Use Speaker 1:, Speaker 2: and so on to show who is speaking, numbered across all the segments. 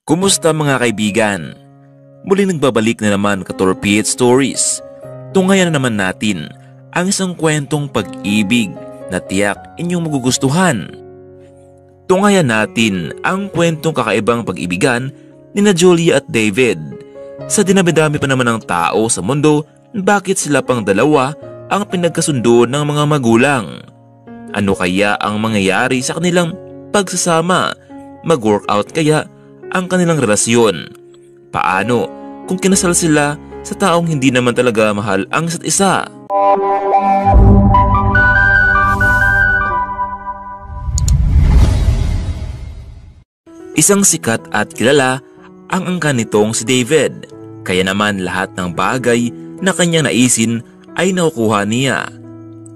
Speaker 1: Kumusta mga kaibigan? Muli nagbabalik na naman Ka-Torpeate Stories. Tungayan na naman natin ang isang kwentong pag-ibig na tiyak inyong magugustuhan. Tungayan natin ang kwentong kakaibang pag-ibigan ni Julia at David. Sa dinami-dami pa naman ng tao sa mundo, bakit sila pang dalawa ang pinagkasundo ng mga magulang? Ano kaya ang mangyayari sa kanilang pagsasama? Mag-workout kaya ang kanilang relasyon? Paano kung kinasal sila sa taong hindi naman talaga mahal ang isa't isa? Isang sikat at kilala ang angkan nitong si David, kaya naman lahat ng bagay na kanyang naisin ay nakukuha niya.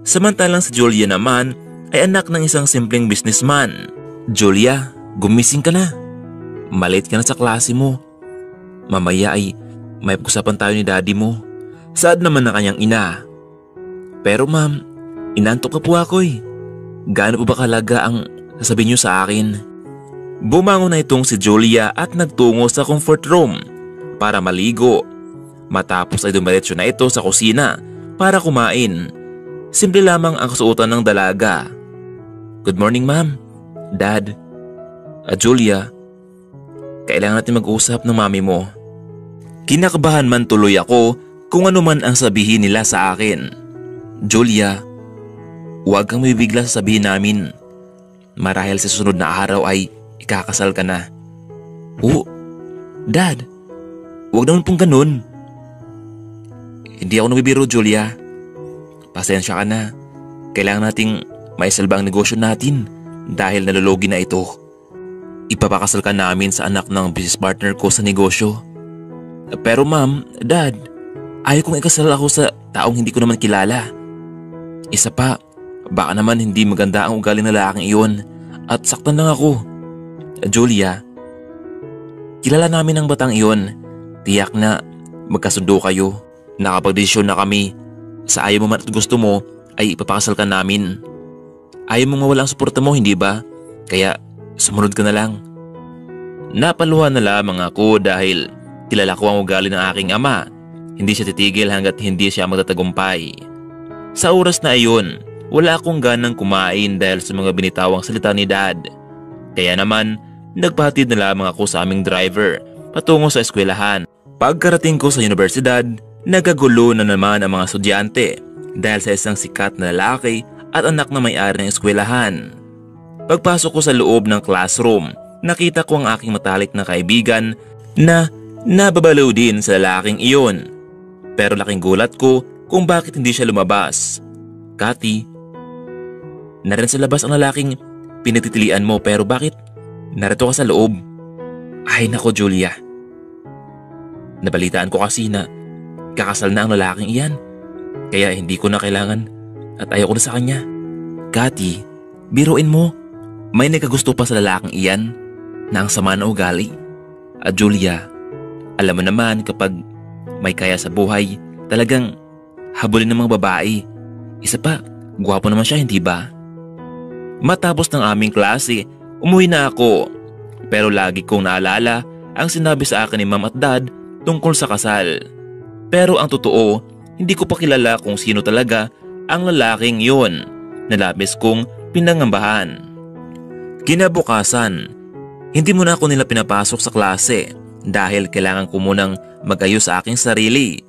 Speaker 1: Samantalang si Julia naman ay anak ng isang simpleng businessman. Julia, gumising ka na. Malate ka na sa klase mo. Mamaya ay may pag-usapan tayo ni daddy mo. Saad naman ng kanyang ina. Pero ma'am, inantok na po ako eh. Gaano po ba kalaga ang sasabihin niyo sa akin? Bumangon na itong si Julia at nagtungo sa comfort room para maligo. Matapos ay dumiretso na ito sa kusina para kumain. Simple lamang ang kasuotan ng dalaga. Good morning ma'am, dad. Julia, kailangan natin mag-usap ng mami mo. Kinakabahan man tuloy ako kung ano man ang sabihin nila sa akin. Julia, huwag kang mabibigla sa sabihin namin. Marahil sa susunod na araw ay ikakasal ka na. Oo, dad, huwag naman pong ganun. Hindi ako nabibiro, Julia. Pasensya ka na. Kailangan nating maisalba ang negosyo natin dahil nalulugi na ito. Ipapakasal ka namin sa anak ng business partner ko sa negosyo. Pero ma'am, dad, ayaw kong ikasal ako sa taong hindi ko naman kilala. Isa pa, baka naman hindi maganda ang ugali ng lalaking iyon at saktan lang ako. Julia, kilala namin ang batang iyon. Tiyak na magkasundo kayo. Nakapagdesisyon na kami. Sa ayaw mo man at gusto mo ay ipapakasal ka namin. Ayaw mo mawala ang suporta mo, hindi ba? Kaya sumunod ka na lang. Napaluhan na lamang ako dahil kilala ko ang ugali ng aking ama. Hindi siya titigil hanggat hindi siya magtatagumpay. Sa oras na iyon, wala akong ganang kumain dahil sa mga binitawang salita ni dad. Kaya naman, nagpahatid na lamang ako sa aming driver patungo sa eskwelahan. Pagkarating ko sa universidad, nagagulo na naman ang mga estudyante dahil sa isang sikat na lalaki at anak na may-ari ng eskwelahan. Pagpasok ko sa loob ng classroom, nakita ko ang aking matalik na kaibigan na nababaliw din sa lalaking iyon. Pero laking gulat ko kung bakit hindi siya lumabas. Kati, narin sa labas ang lalaking pinagtitilian mo pero bakit narito ka sa loob? Ay nako Julia. Nabalitaan ko kasi na kakasal na ang lalaking iyan. Kaya hindi ko na kailangan at ayaw ko na sa kanya. Kati, biruin mo. May nagkagusto pa sa lalaking iyan na ang sama na ugali. At Julia, alam mo naman kapag may kaya sa buhay, talagang habulin ng mga babae. Isa pa, gwapo naman siya, hindi ba? Matapos ng aming klase, umuwi na ako. Pero lagi kong naalala ang sinabi sa akin ni ma'am at dad tungkol sa kasal. Pero ang totoo, hindi ko pa kilala kung sino talaga ang lalaking yun na labis kong pinangambahan. Kinabukasan, hindi muna ako nila pinapasok sa klase dahil kailangan ko munang mag-ayos sa aking sarili.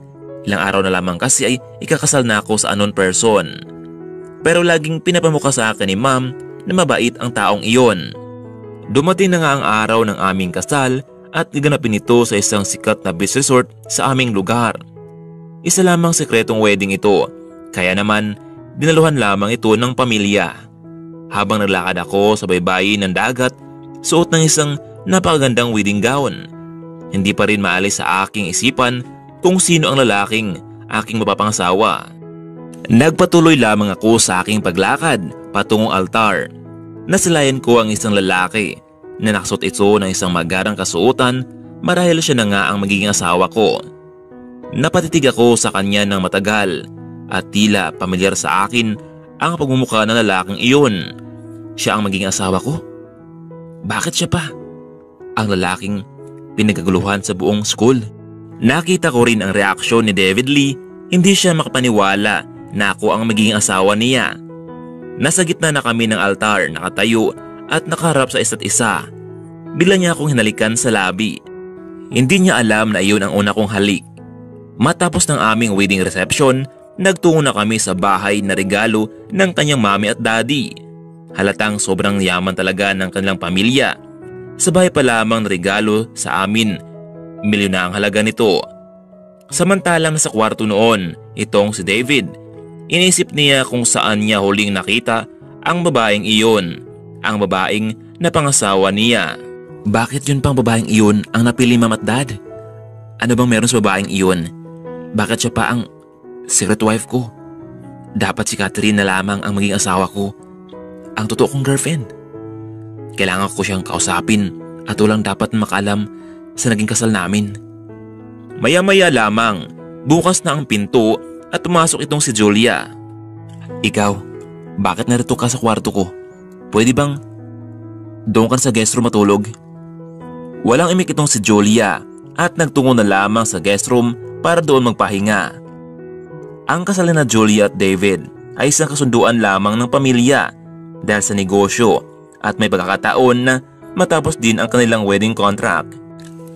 Speaker 1: Ilang araw na lamang kasi ay ikakasal na ako sa unknown person. Pero laging pinapamukha sa akin ni ma'am na mabait ang taong iyon. Dumating na nga ang araw ng aming kasal at gaganapin ito sa isang sikat na beach resort sa aming lugar. Isa lamang sekretong wedding ito, kaya naman dinaluhan lamang ito ng pamilya. Habang naglakad ako sa baybayin ng dagat, suot ng isang napakagandang wedding gown. Hindi pa rin maalis sa aking isipan kung sino ang lalaking aking mapapangasawa. Nagpatuloy lamang ako sa aking paglakad patungong altar. Nasilayan ko ang isang lalaki na nakasuot ito ng isang magarang kasuotan marahil siya na nga ang magiging asawa ko. Napatitig ako sa kanya ng matagal at tila pamilyar sa akin ang pagmumukha ng lalaking iyon. Siya ang magiging asawa ko? Bakit siya pa? Ang lalaking pinagkaguluhan sa buong school. Nakita ko rin ang reaksyon ni David Lee, hindi siya makapaniwala na ako ang magiging asawa niya. Nasa gitna na kami ng altar, nakatayo at nakaharap sa isa't isa. Bigla niya akong hinalikan sa labi. Hindi niya alam na iyon ang una kong halik. Matapos ng aming wedding reception, nagtungo na kami sa bahay na regalo ng kanyang mami at daddy. Halatang sobrang yaman talaga ng kanilang pamilya. Sabay pa lamang regalo sa amin, milyon na ang halaga nito. Samantalang sa kwarto noon, itong si David, inisip niya kung saan niya huling nakita ang babaeng iyon, ang babaeng na pangasawa niya. Bakit yun pang babaeng iyon ang napili ma'am at dad? Ano bang meron sa babaeng iyon? Bakit siya pa ang secret wife ko? Dapat si Catherine na lamang ang maging asawa ko, ang totoo kong girlfriend. Kailangan ko siyang kausapin at walang dapat makaalam sa naging kasal namin. Maya-maya lamang, bukas na ang pinto at pumasok itong si Julia. Ikaw, bakit narito ka sa kwarto ko? Pwede bang doon ka sa guest room matulog? Walang imik itong si Julia at nagtungo na lamang sa guest room para doon magpahinga. Ang kasal na Julia at David ay isang kasunduan lamang ng pamilya dahil sa negosyo at may pagkakataon na matapos din ang kanilang wedding contract.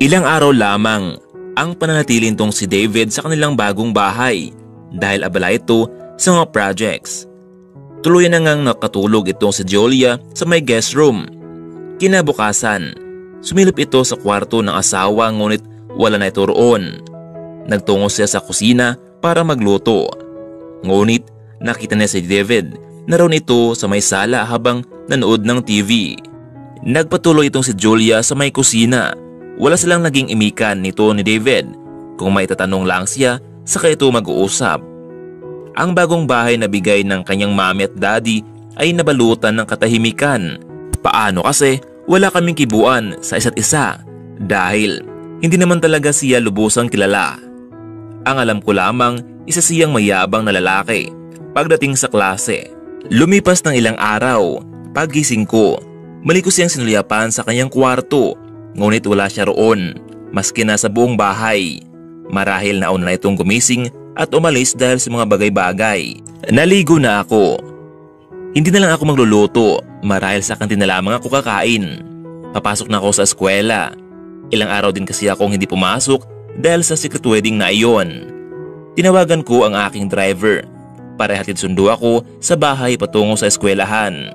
Speaker 1: Ilang araw lamang ang pananatili nitong si David sa kanilang bagong bahay dahil abala ito sa mga projects. Tuluyan na ngang nakatulog itong si Julia sa may guest room. Kinabukasan, sumilip ito sa kwarto ng asawa ngunit wala na ito roon. Nagtungo siya sa kusina para magluto. Ngunit nakita niya si David na roon ito sa may sala habang nanood ng TV. Nagpatuloy itong si Julia sa may kusina. Wala silang naging imikan nito ni David. Kung may tatanong lang siya, saka ito mag-uusap. Ang bagong bahay na bigay ng kanyang mami at daddy ay nabalutan ng katahimikan. Paano kasi wala kaming kibuan sa isa't isa dahil hindi naman talaga siya lubusang kilala. Ang alam ko lamang isa siyang mayabang na lalaki pagdating sa klase. Lumipas ng ilang araw, paggising ko, mali ko siyang sinulyapan sa kanyang kwarto, ngunit wala siya roon, maski na sa buong bahay. Marahil nauna na itong gumising at umalis dahil sa mga bagay-bagay. Naligo na ako. Hindi na lang ako magluluto, marahil sa kantina lamang ako kakain. Papasok na ako sa eskwela. Ilang araw din kasi akong hindi pumasok dahil sa secret wedding na iyon. Tinawagan ko ang aking driver para hatid sundo ako sa bahay patungo sa eskwelahan.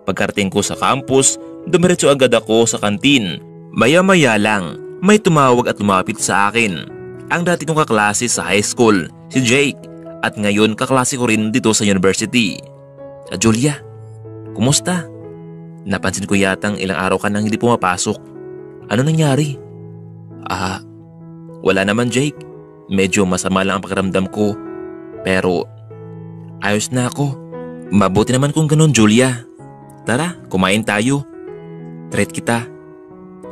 Speaker 1: Pagkarating ko sa campus, dumiretso agad ako sa kantin. Maya-maya lang, may tumawag at lumapit sa akin. Ang dati kong kaklase sa high school, si Jake, at ngayon kaklase ko rin dito sa university. Julia, kumusta? Napansin ko yatang ilang araw ka nang hindi pumapasok. Ano nangyari? Wala naman Jake. Medyo masama lang ang pakiramdam ko. Pero ayos na ako. Mabuti naman kung ganun Julia. Tara, kumain tayo. Treat kita.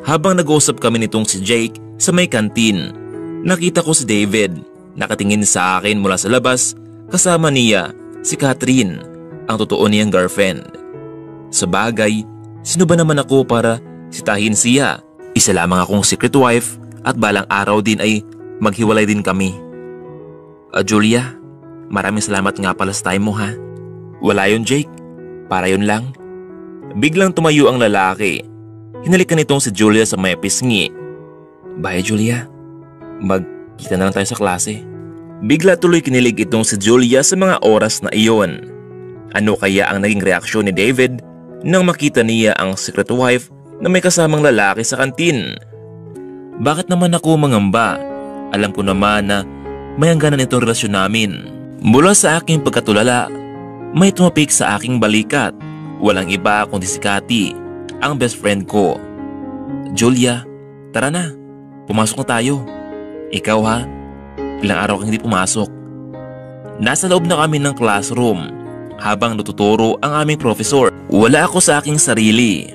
Speaker 1: Habang nag-uusap kami nitong si Jake sa may kantin, nakita ko si David. Nakatingin sa akin mula sa labas. Kasama niya si Catherine, ang totoo niyang girlfriend. Sa bagay, sino ba naman ako para sitahin siya? Isa lamang akong secret wife at balang araw din ay maghiwalay din kami. Julia, maraming salamat nga pala sa time mo ha. Wala yun Jake, para yun lang. Biglang tumayo ang lalaki. Hinalikan nitong si Julia sa may pisngi. Bye Julia, magkita na lang tayo sa klase. Bigla tuloy kinilig itong si Julia sa mga oras na iyon. Ano kaya ang naging reaksyon ni David nang makita niya ang secret wife na may kasamang lalaki sa kantin? Bakit naman ako mangamba? Alam ko naman na may hangganan itong relasyon namin. Mula sa aking pagkatulala, may tumapik sa aking balikat. Walang iba kundi si Cathy, ang best friend ko. Julia, tara na. Pumasok na tayo. Ikaw ha, ilang araw kang hindi pumasok. Nasa loob na kami ng classroom habang natuturo ang aming professor. Wala ako sa aking sarili.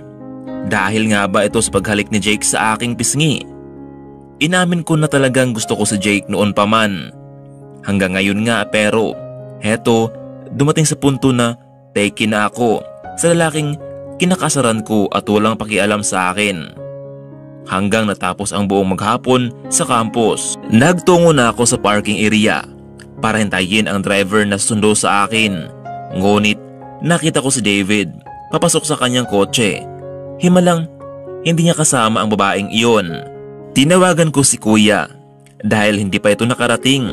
Speaker 1: Dahil nga ba ito sa paghalik ni Jake sa aking pisngi? Inamin ko na talagang gusto ko si Jake noon pa man. Hanggang ngayon nga pero heto dumating sa punto na taken na ako sa lalaking kinakasaran ko at walang pakialam sa akin. hanggang natapos ang buong maghapon sa campus. Nagtungo na ako sa parking area para hintayin ang driver na sundo sa akin. Ngunit nakita ko si David papasok sa kanyang kotse. Himalang hindi niya kasama ang babaeng iyon. Tinawagan ko si kuya dahil hindi pa ito nakarating.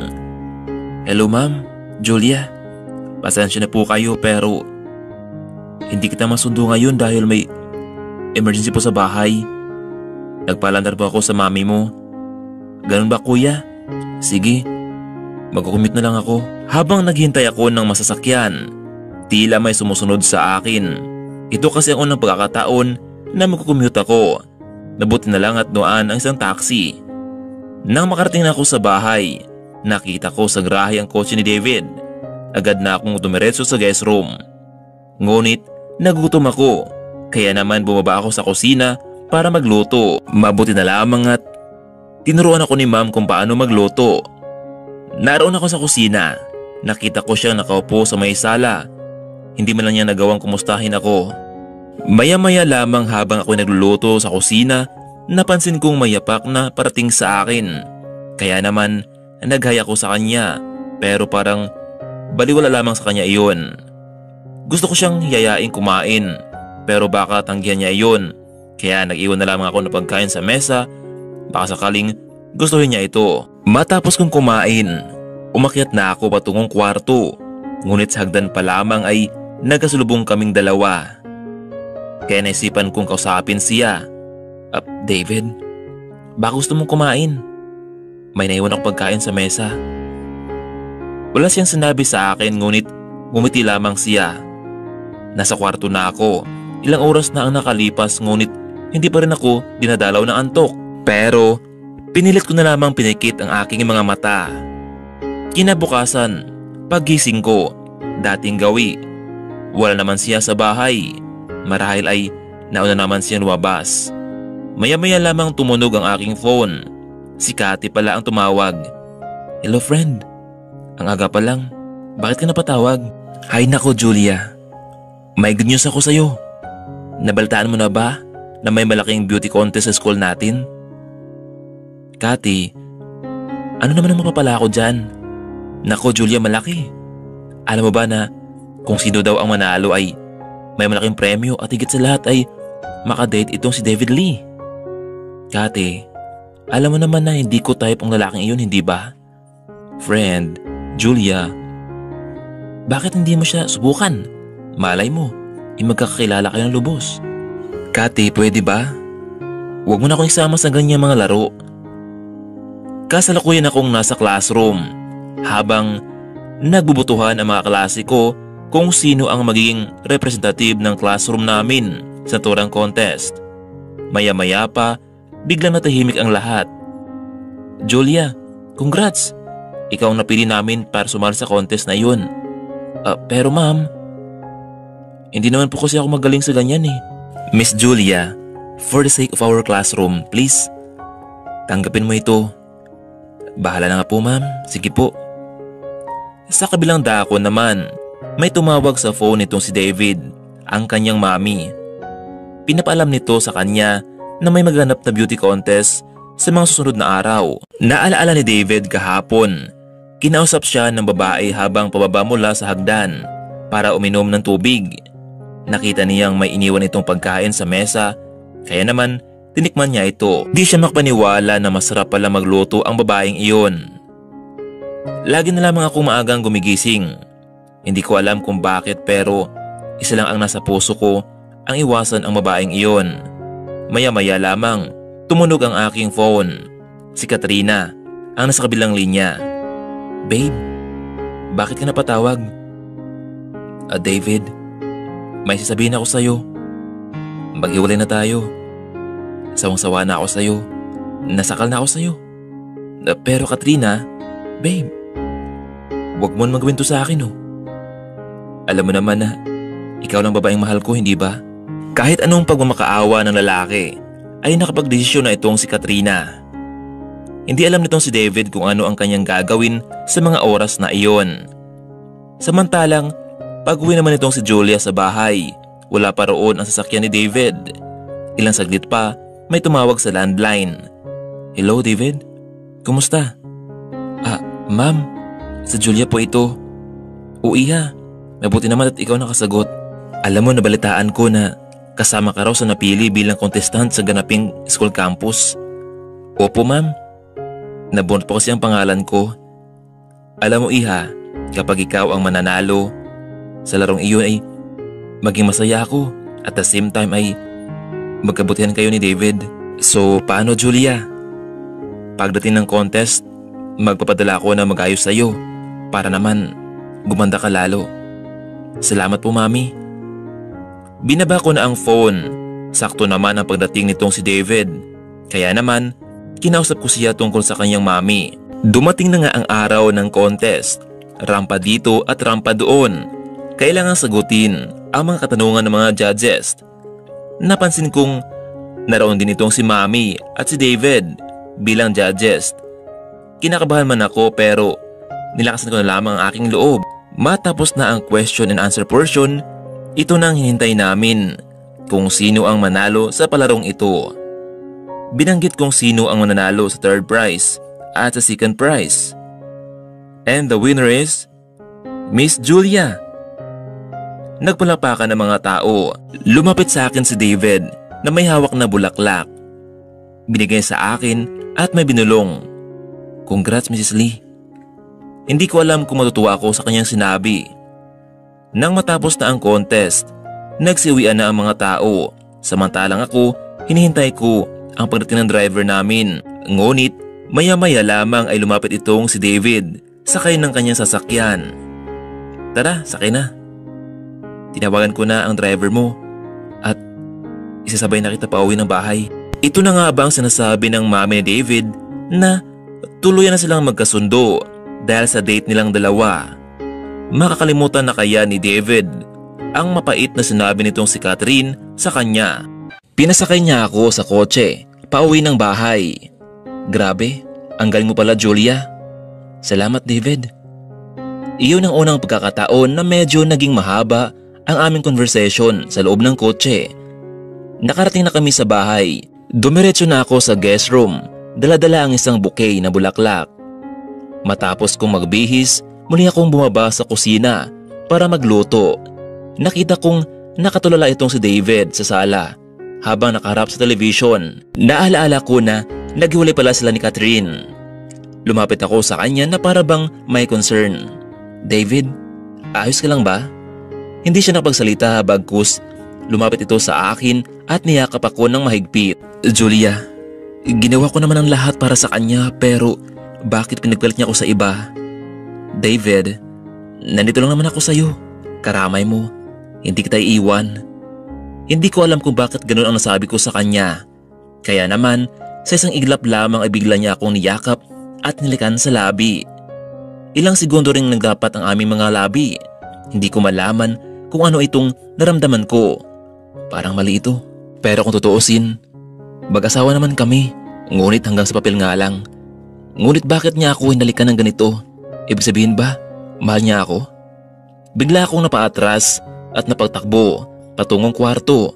Speaker 1: Hello ma'am, Julia. Pasensya na po kayo pero hindi kita masundo ngayon dahil may emergency po sa bahay. Nagpalandar po ako sa mami mo. Ganun ba kuya? Sige, magkukumute na lang ako. Habang naghintay ako ng masasakyan, tila may sumusunod sa akin. Ito kasi ang unang pagkakataon na magkukumute ako. Nabuti na lang at noon ang isang taxi. Nang makarating na ako sa bahay, nakita ko sa garahe ang kotse ni David. Agad na akong dumiretso sa guest room. Ngunit nagutom ako, kaya naman bumaba ako sa kusina para magluto. Mabuti na lamang at tinuruan ako ni ma'am kung paano magluto. Naroon ako sa kusina. Nakita ko siyang nakaupo sa may sala. Hindi man lang niya nagawang kumustahin ako. Maya-maya lamang habang ako nagluluto sa kusina, napansin kong may yapak na parating sa akin. Kaya naman naghaya ko sa kanya, pero parang baliwala lamang sa kanya iyon. Gusto ko siyang hiyayain kumain, pero baka tanggihan niya iyon. Kaya nag-iwan na lamang ako ng pagkain sa mesa, baka sakaling gustuhin niya ito. Matapos kong kumain, umakyat na ako patungong kwarto. Ngunit sa hagdan pa lamang ay nagkasulubong kaming dalawa. Kaya naisipan kong kausapin siya. David, baka gusto mong kumain? May naiwan akong pagkain sa mesa. Wala siyang sinabi sa akin ngunit ngumiti lamang siya. Nasa kwarto na ako. Ilang oras na ang nakalipas ngunit hindi pa rin ako dinadalaw ng antok. Pero pinilit ko na lamang pinikit ang aking mga mata. Kinabukasan, paggising ko, dating gawi. Wala naman siya sa bahay. Marahil ay nauna naman siya lumabas. Maya-maya lamang tumunog ang aking phone. Si Cathy pala ang tumawag. Hello friend, ang aga pa lang. Bakit ka napatawag? Hay nako Julia, may good news ako sa'yo. Nabalitaan mo na ba na may malaking beauty contest sa school natin? Cathy, ano naman ang mapapala ako dyan? Nako Julia, malaki. Alam mo ba na kung sino daw ang manalo ay may malaking premyo at higit sa lahat ay makadate itong si David Lee. Cathy, alam mo naman na hindi ko type ang lalaking iyon, hindi ba? Friend, Julia, bakit hindi mo siya subukan? Malay mo, magkakakilala kayo ng lubos. Cathy, pwede ba? Huwag mo na akong isama sa ganyang mga laro. Kasalukuyan akong nasa classroom habang nagbubutuhan ang mga klase ko kung sino ang magiging representative ng classroom namin sa turang contest. Maya-maya pa, biglang natahimik ang lahat. Julia, congrats! Ikaw ang napili namin para sumali sa contest na yun. Pero ma'am, hindi naman po kasi ako magaling sa ganyan eh. Miss Julia, for the sake of our classroom, please, tanggapin mo ito. Bahala na nga po ma'am, sige po. Sa kabilang dako naman, may tumawag sa phone nitong si David, ang kanyang mami. Pinapaalam nito sa kanya na may maganap na beauty contest sa mga susunod na araw. Naalaala ni David kahapon, kinausap siya ng babae habang pababa mula sa hagdan para uminom ng tubig. Nakita niyang may iniwan itong pagkain sa mesa, kaya naman tinikman niya ito. Di siya makapaniwala na masarap pala magluto ang babaeng iyon. Lagi na lamang akong maagang gumigising. Hindi ko alam kung bakit pero isa lang ang nasa puso ko, ang iwasan ang babaeng iyon. Maya-maya lamang, tumunog ang aking phone. Si Katrina, ang nasa kabilang linya. Babe, bakit ka napatawag? David, may sasabihin ako sa'yo. Maghiwalay na tayo. Sawang-sawa na ako sa'yo. Nasakal na ako sa'yo. Pero Katrina, babe, huwag mo magawin to sa akin oh. Alam mo naman na ikaw lang babaeng mahal ko, hindi ba? Kahit anong pagmamakaawa ng lalaki ay nakapagdesisyon na itong si Katrina. Hindi alam nitong si David kung ano ang kanyang gagawin sa mga oras na iyon. Samantalang pag-uwi naman itong si Julia sa bahay, wala pa roon ang sasakyan ni David. Ilang saglit pa may tumawag sa landline. Hello David? Kumusta? Ma'am, sa Julia po ito. Iha, mabuti naman at ikaw nakasagot. Alam mo, nabalitaan ko na kasama ka raw sa napili bilang contestant sa ganaping school campus. Opo ma'am, nabunot po kasi ang pangalan ko. Alam mo Iha, kapag ikaw ang mananalo sa larong iyon ay maging masaya ako at the same time ay magkabutihan kayo ni David. So paano Julia? Pagdating ng contest, magpapadala ako na mag-ayos sa'yo para naman gumanda ka lalo. Salamat po mami. Binaba ko na ang phone. Sakto naman ang pagdating nitong si David. Kaya naman, kinausap ko siya tungkol sa kanyang mami. Dumating na nga ang araw ng contest. Rampa dito at rampa doon. Kailangan sagutin ang mga katanungan ng mga judges. Napansin kong naroon din itong si mami at si David bilang judges. Kinakabahan man ako pero nilakasan ko na lamang ang aking loob. Matapos na ang question and answer portion, ito na ang hinintay namin, kung sino ang manalo sa palarong ito. Binanggit kung sino ang mananalo sa third prize at sa second prize. And the winner is Miss Julia. Nagpalapakan ng mga tao. Lumapit sa akin si David na may hawak na bulaklak. Binigay sa akin at may binulong. Congrats Mrs. Lee. Hindi ko alam kung matutuwa ako sa kanyang sinabi. Nang matapos na ang contest, nagsiuwian na ang mga tao. Samantalang ako, hinihintay ko ang pagdating ng driver namin. Ngunit maya-maya lamang ay lumapit itong si David, sakay ng kanyang sasakyan. Tara, sakay na. Tinawagan ko na ang driver mo at isasabay na kita pauwi ng bahay. Ito na nga ba ang sinasabi ng mami ni David na tuluyan na silang magkasundo dahil sa date nilang dalawa. Makakalimutan na kaya ni David ang mapait na sinabi nitong si Catherine sa kanya. Pinasakay niya ako sa kotse, pauwi ng bahay. Grabe, ang galing mo pala Julia. Salamat David. Iyon ang unang pagkakataon na medyo naging mahaba ang aming conversation sa loob ng kotse. Nakarating na kami sa bahay. Dumiretso na ako sa guest room. Dala-dala ang isang bouquet na bulaklak. Matapos kong magbihis, muli akong bumaba sa kusina para magluto. Nakita kong nakatulala itong si David sa sala habang nakaharap sa television. Naalaala ko na naghiwalay pala sila ni Catherine. Lumapit ako sa kanya na para bang may concern. David, ayos ka lang ba? Hindi siya nakapagsalita bagkus lumapit ito sa akin at niyakap ako ng mahigpit. Julia, ginawa ko naman ang lahat para sa kanya pero bakit pinagpalit niya ako sa iba? David, nandito lang naman ako sa iyo. Karamay mo, hindi kita iiwan. Hindi ko alam kung bakit ganun ang nasabi ko sa kanya. Kaya naman, sa isang iglap lamang ay bigla niya akong niyakap at nilikan sa labi. Ilang segundo ring nagdapat ang aming mga labi. Hindi ko malaman kung ano itong naramdaman ko. Parang mali ito. Pero kung tutuusin, mag-asawa naman kami. Ngunit hanggang sa papel nga lang. Ngunit bakit niya ako hinalikan ng ganito? Ibig sabihin ba, mahal niya ako? Bigla akong napaatras at napagtakbo patungong kwarto.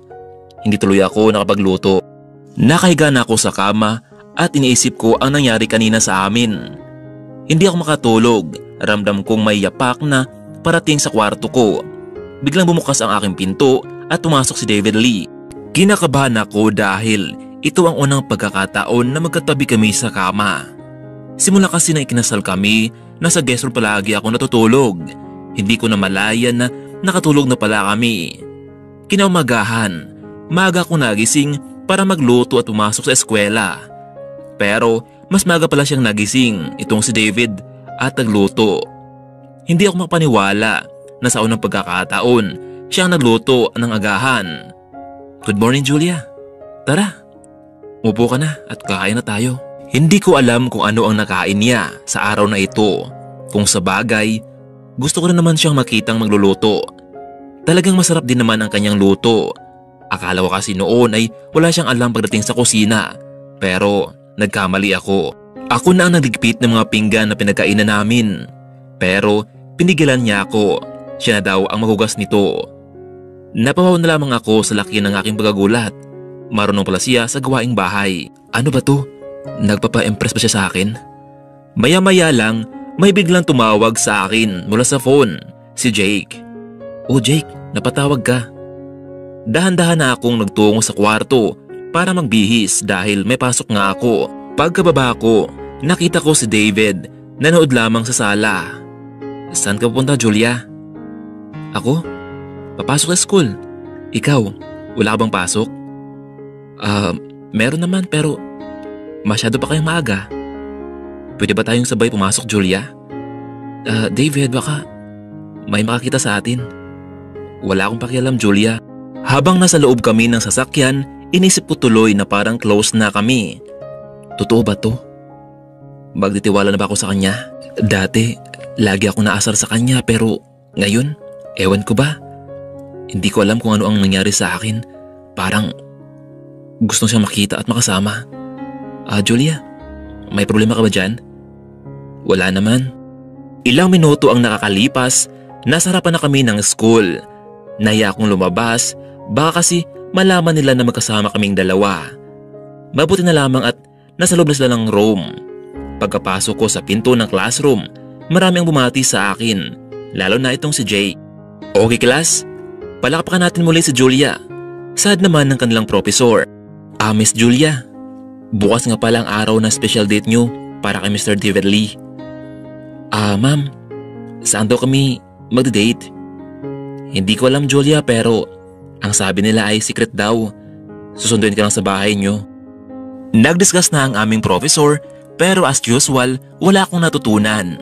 Speaker 1: Hindi tuloy ako nakapagluto. Nakahiga na ako sa kama at iniisip ko ang nangyari kanina sa amin. Hindi ako makatulog. Ramdam kong may yapak na parating sa kwarto ko. Biglang bumukas ang aking pinto at pumasok si David Lee. Kinakabahan ako dahil ito ang unang pagkakataon na magkatabi kami sa kama. Simula kasi na ikinasal kami, nasa guest room palagi ako natutulog. Hindi ko na malayan na nakatulog na pala kami. Kinaumagahan, maga ako nagising para magluto at pumasok sa eskwela. Pero mas maga pala siyang nagising, itong si David, at nagluto. Hindi ako makapaniwala na sa unang pagkakataon siya ang nagluto ng agahan. Good morning Julia. Tara, upo ka na at kakain na tayo. Hindi ko alam kung ano ang nakain niya sa araw na ito. Kung sa bagay, gusto ko na naman siyang makitang magluluto. Talagang masarap din naman ang kanyang luto. Akala ko kasi noon ay wala siyang alam pagdating sa kusina. Pero nagkamali ako. Ako na ang nagligpit ng mga pinggan na pinagkainan namin. Pero pinigilan niya ako. Siya na daw ang maghugas nito. Napawaw na lamang ako sa laki ng aking pagagulat. Marunong pala siya sa gawaing bahay. Ano ba to? Nagpapa-impress ba siya sa akin? Maya-maya lang, may biglang tumawag sa akin mula sa phone, si Jake. Oh Jake, napatawag ka. Dahan-dahan na akong nagtungo sa kwarto para magbihis dahil may pasok nga ako. Pagkababa ko, nakita ko si David, nanood lamang sa sala. Saan ka pupunta, Julia? Ako? Papasok sa school. Ikaw, wala ka bang pasok? Meron naman pero masyado pa kayong maaga. Pwede ba tayong sabay pumasok, Julia? David, baka may makakita sa atin. Wala akong pakialam, Julia. Habang nasa loob kami ng sasakyan, inisip ko tuloy na parang close na kami. Totoo ba to? Magtitiwala na ba ako sa kanya? Dati, lagi ako naasar sa kanya pero ngayon, ewan ko ba? Hindi ko alam kung ano ang nangyari sa akin. Parang gusto siyang makita at makasama. Julia, may problema ka ba dyan? Wala naman. Ilang minuto ang nakakalipas, nasa harapan na kami ng school. Naya akong lumabas, baka kasi malaman nila na magkasama kaming dalawa. Mabuti na lamang at nasa loob na sila ng room. Pagkapasok ko sa pinto ng classroom, marami ang bumati sa akin, lalo na itong si Jake. Okay class, palakpakan natin muli si Julia. Sad naman ng kanilang professor. Miss Julia, bukas nga pala ang araw na special date nyo para kay Mr. David Lee. Ma'am, saan daw kami magde-date? Hindi ko alam, Julia, pero ang sabi nila ay secret daw. Susunduin ka lang sa bahay nyo. Nag-discuss na ang aming professor pero as usual, wala akong natutunan.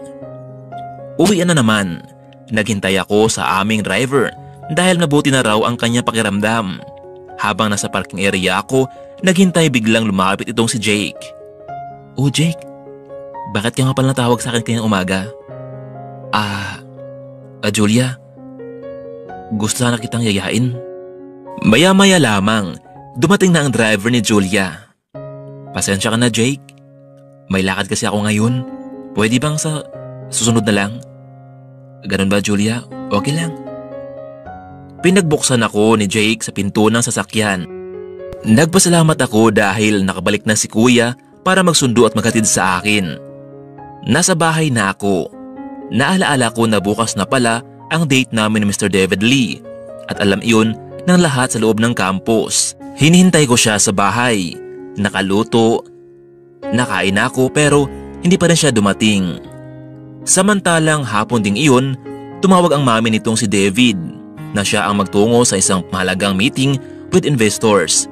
Speaker 1: Uwian na naman. Naghintay ako sa aming driver dahil mabuti na raw ang kanya pakiramdam. Habang nasa parking area ako, naghintay biglang lumapit itong si Jake. Oh Jake, bakit ka nga pala natawag sa akin kanyang umaga? Julia, gusto sana kitang yayain. Maya-maya lamang, dumating na ang driver ni Julia. Pasensya ka na Jake, may lakad kasi ako ngayon. Pwede bang sa susunod na lang? Ganun ba Julia? Okay lang. Pinagbuksan ako ni Jake sa pinto ng sasakyan. Nagpasalamat ako dahil nakabalik na si kuya para magsundo at maghatid sa akin. Nasa bahay na ako. Naalaala ko na bukas na pala ang date namin ni Mr. David Lee at alam iyon ng lahat sa loob ng campus. Hinihintay ko siya sa bahay. Nakaluto. Nakain ako pero hindi pa rin siya dumating. Samantalang hapon ding iyon, tumawag ang mami nitong si David na siya ang magtungo sa isang mahalagang meeting with investors.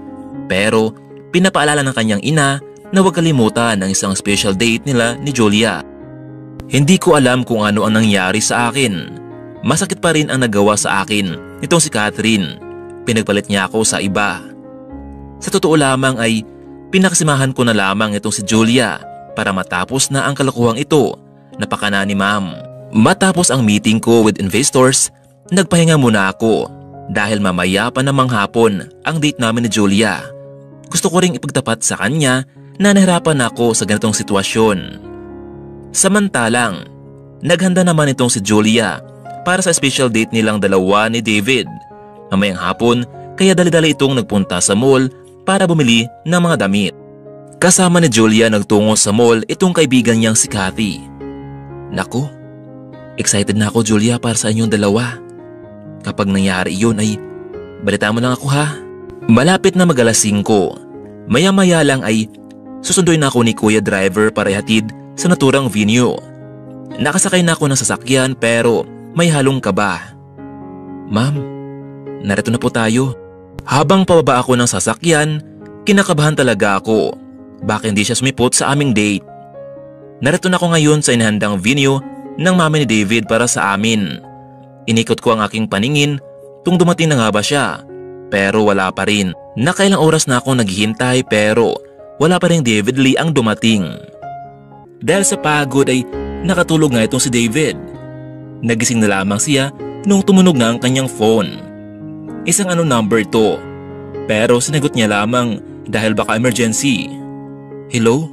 Speaker 1: Pero pinapaalala ng kanyang ina na huwag kalimutan ang isang special date nila ni Julia. Hindi ko alam kung ano ang nangyari sa akin. Masakit pa rin ang nagawa sa akin nitong si Catherine. Pinagpalit niya ako sa iba. Sa totoo lamang ay pinakasimahan ko na lamang itong si Julia para matapos na ang kalokohang ito. Napakana ni ma'am. Matapos ang meeting ko with investors, nagpahinga muna ako dahil mamaya pa namang hapon ang date namin ni Julia. Gusto ko ring ipagtapat sa kanya na nahirapan ako sa ganitong sitwasyon. Samantalang, naghanda naman itong si Julia para sa special date nilang dalawa ni David. Mamayang hapon, kaya dali-dali itong nagpunta sa mall para bumili ng mga damit. Kasama ni Julia nagtungo sa mall itong kaibigan niyang si Cathy. Naku, excited na ako Julia para sa inyong dalawa. Kapag nangyari iyon ay balita mo lang ako ha. Malapit na mag-alas 5. Maya-maya lang ay susunduin na ako ni Kuya Driver para ihatid sa naturang venue. Nakasakay na ako ng sasakyan pero may halong kaba. Ma'am, narito na po tayo. Habang pababa ako ng sasakyan, kinakabahan talaga ako. Baka hindi siya sumipot sa aming date. Narito na ako ngayon sa inahandang venue ng mami ni David para sa amin. Inikot ko ang aking paningin kung dumating na nga ba siya. Pero wala pa rin. Nakailang oras na akong naghihintay pero wala pa rin David Lee ang dumating. Dahil sa pagod ay nakatulog nga itong si David. Nagising na lamang siya nung tumunog na ang kanyang phone. Isang number to. Pero sinagot niya lamang dahil baka emergency. Hello?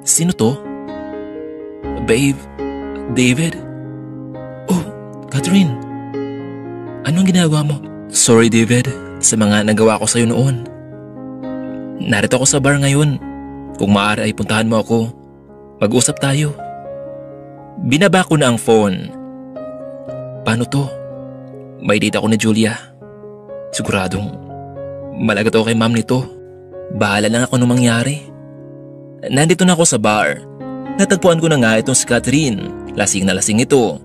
Speaker 1: Sino to? Babe? David? Oh, Catherine. Anong ginagawa mo? Sorry David sa mga nagawa ko sa'yo noon. Narito ako sa bar ngayon. Kung maaari ay puntahan mo ako. Mag-usap tayo. Binaba ko na ang phone. Paano to? May date ako ni Julia. Siguradong malagat ako kay ma'am nito. Bahala lang ako nung mangyari. Nandito na ako sa bar. Natagpuan ko na nga itong si Catherine. Lasing na lasing ito.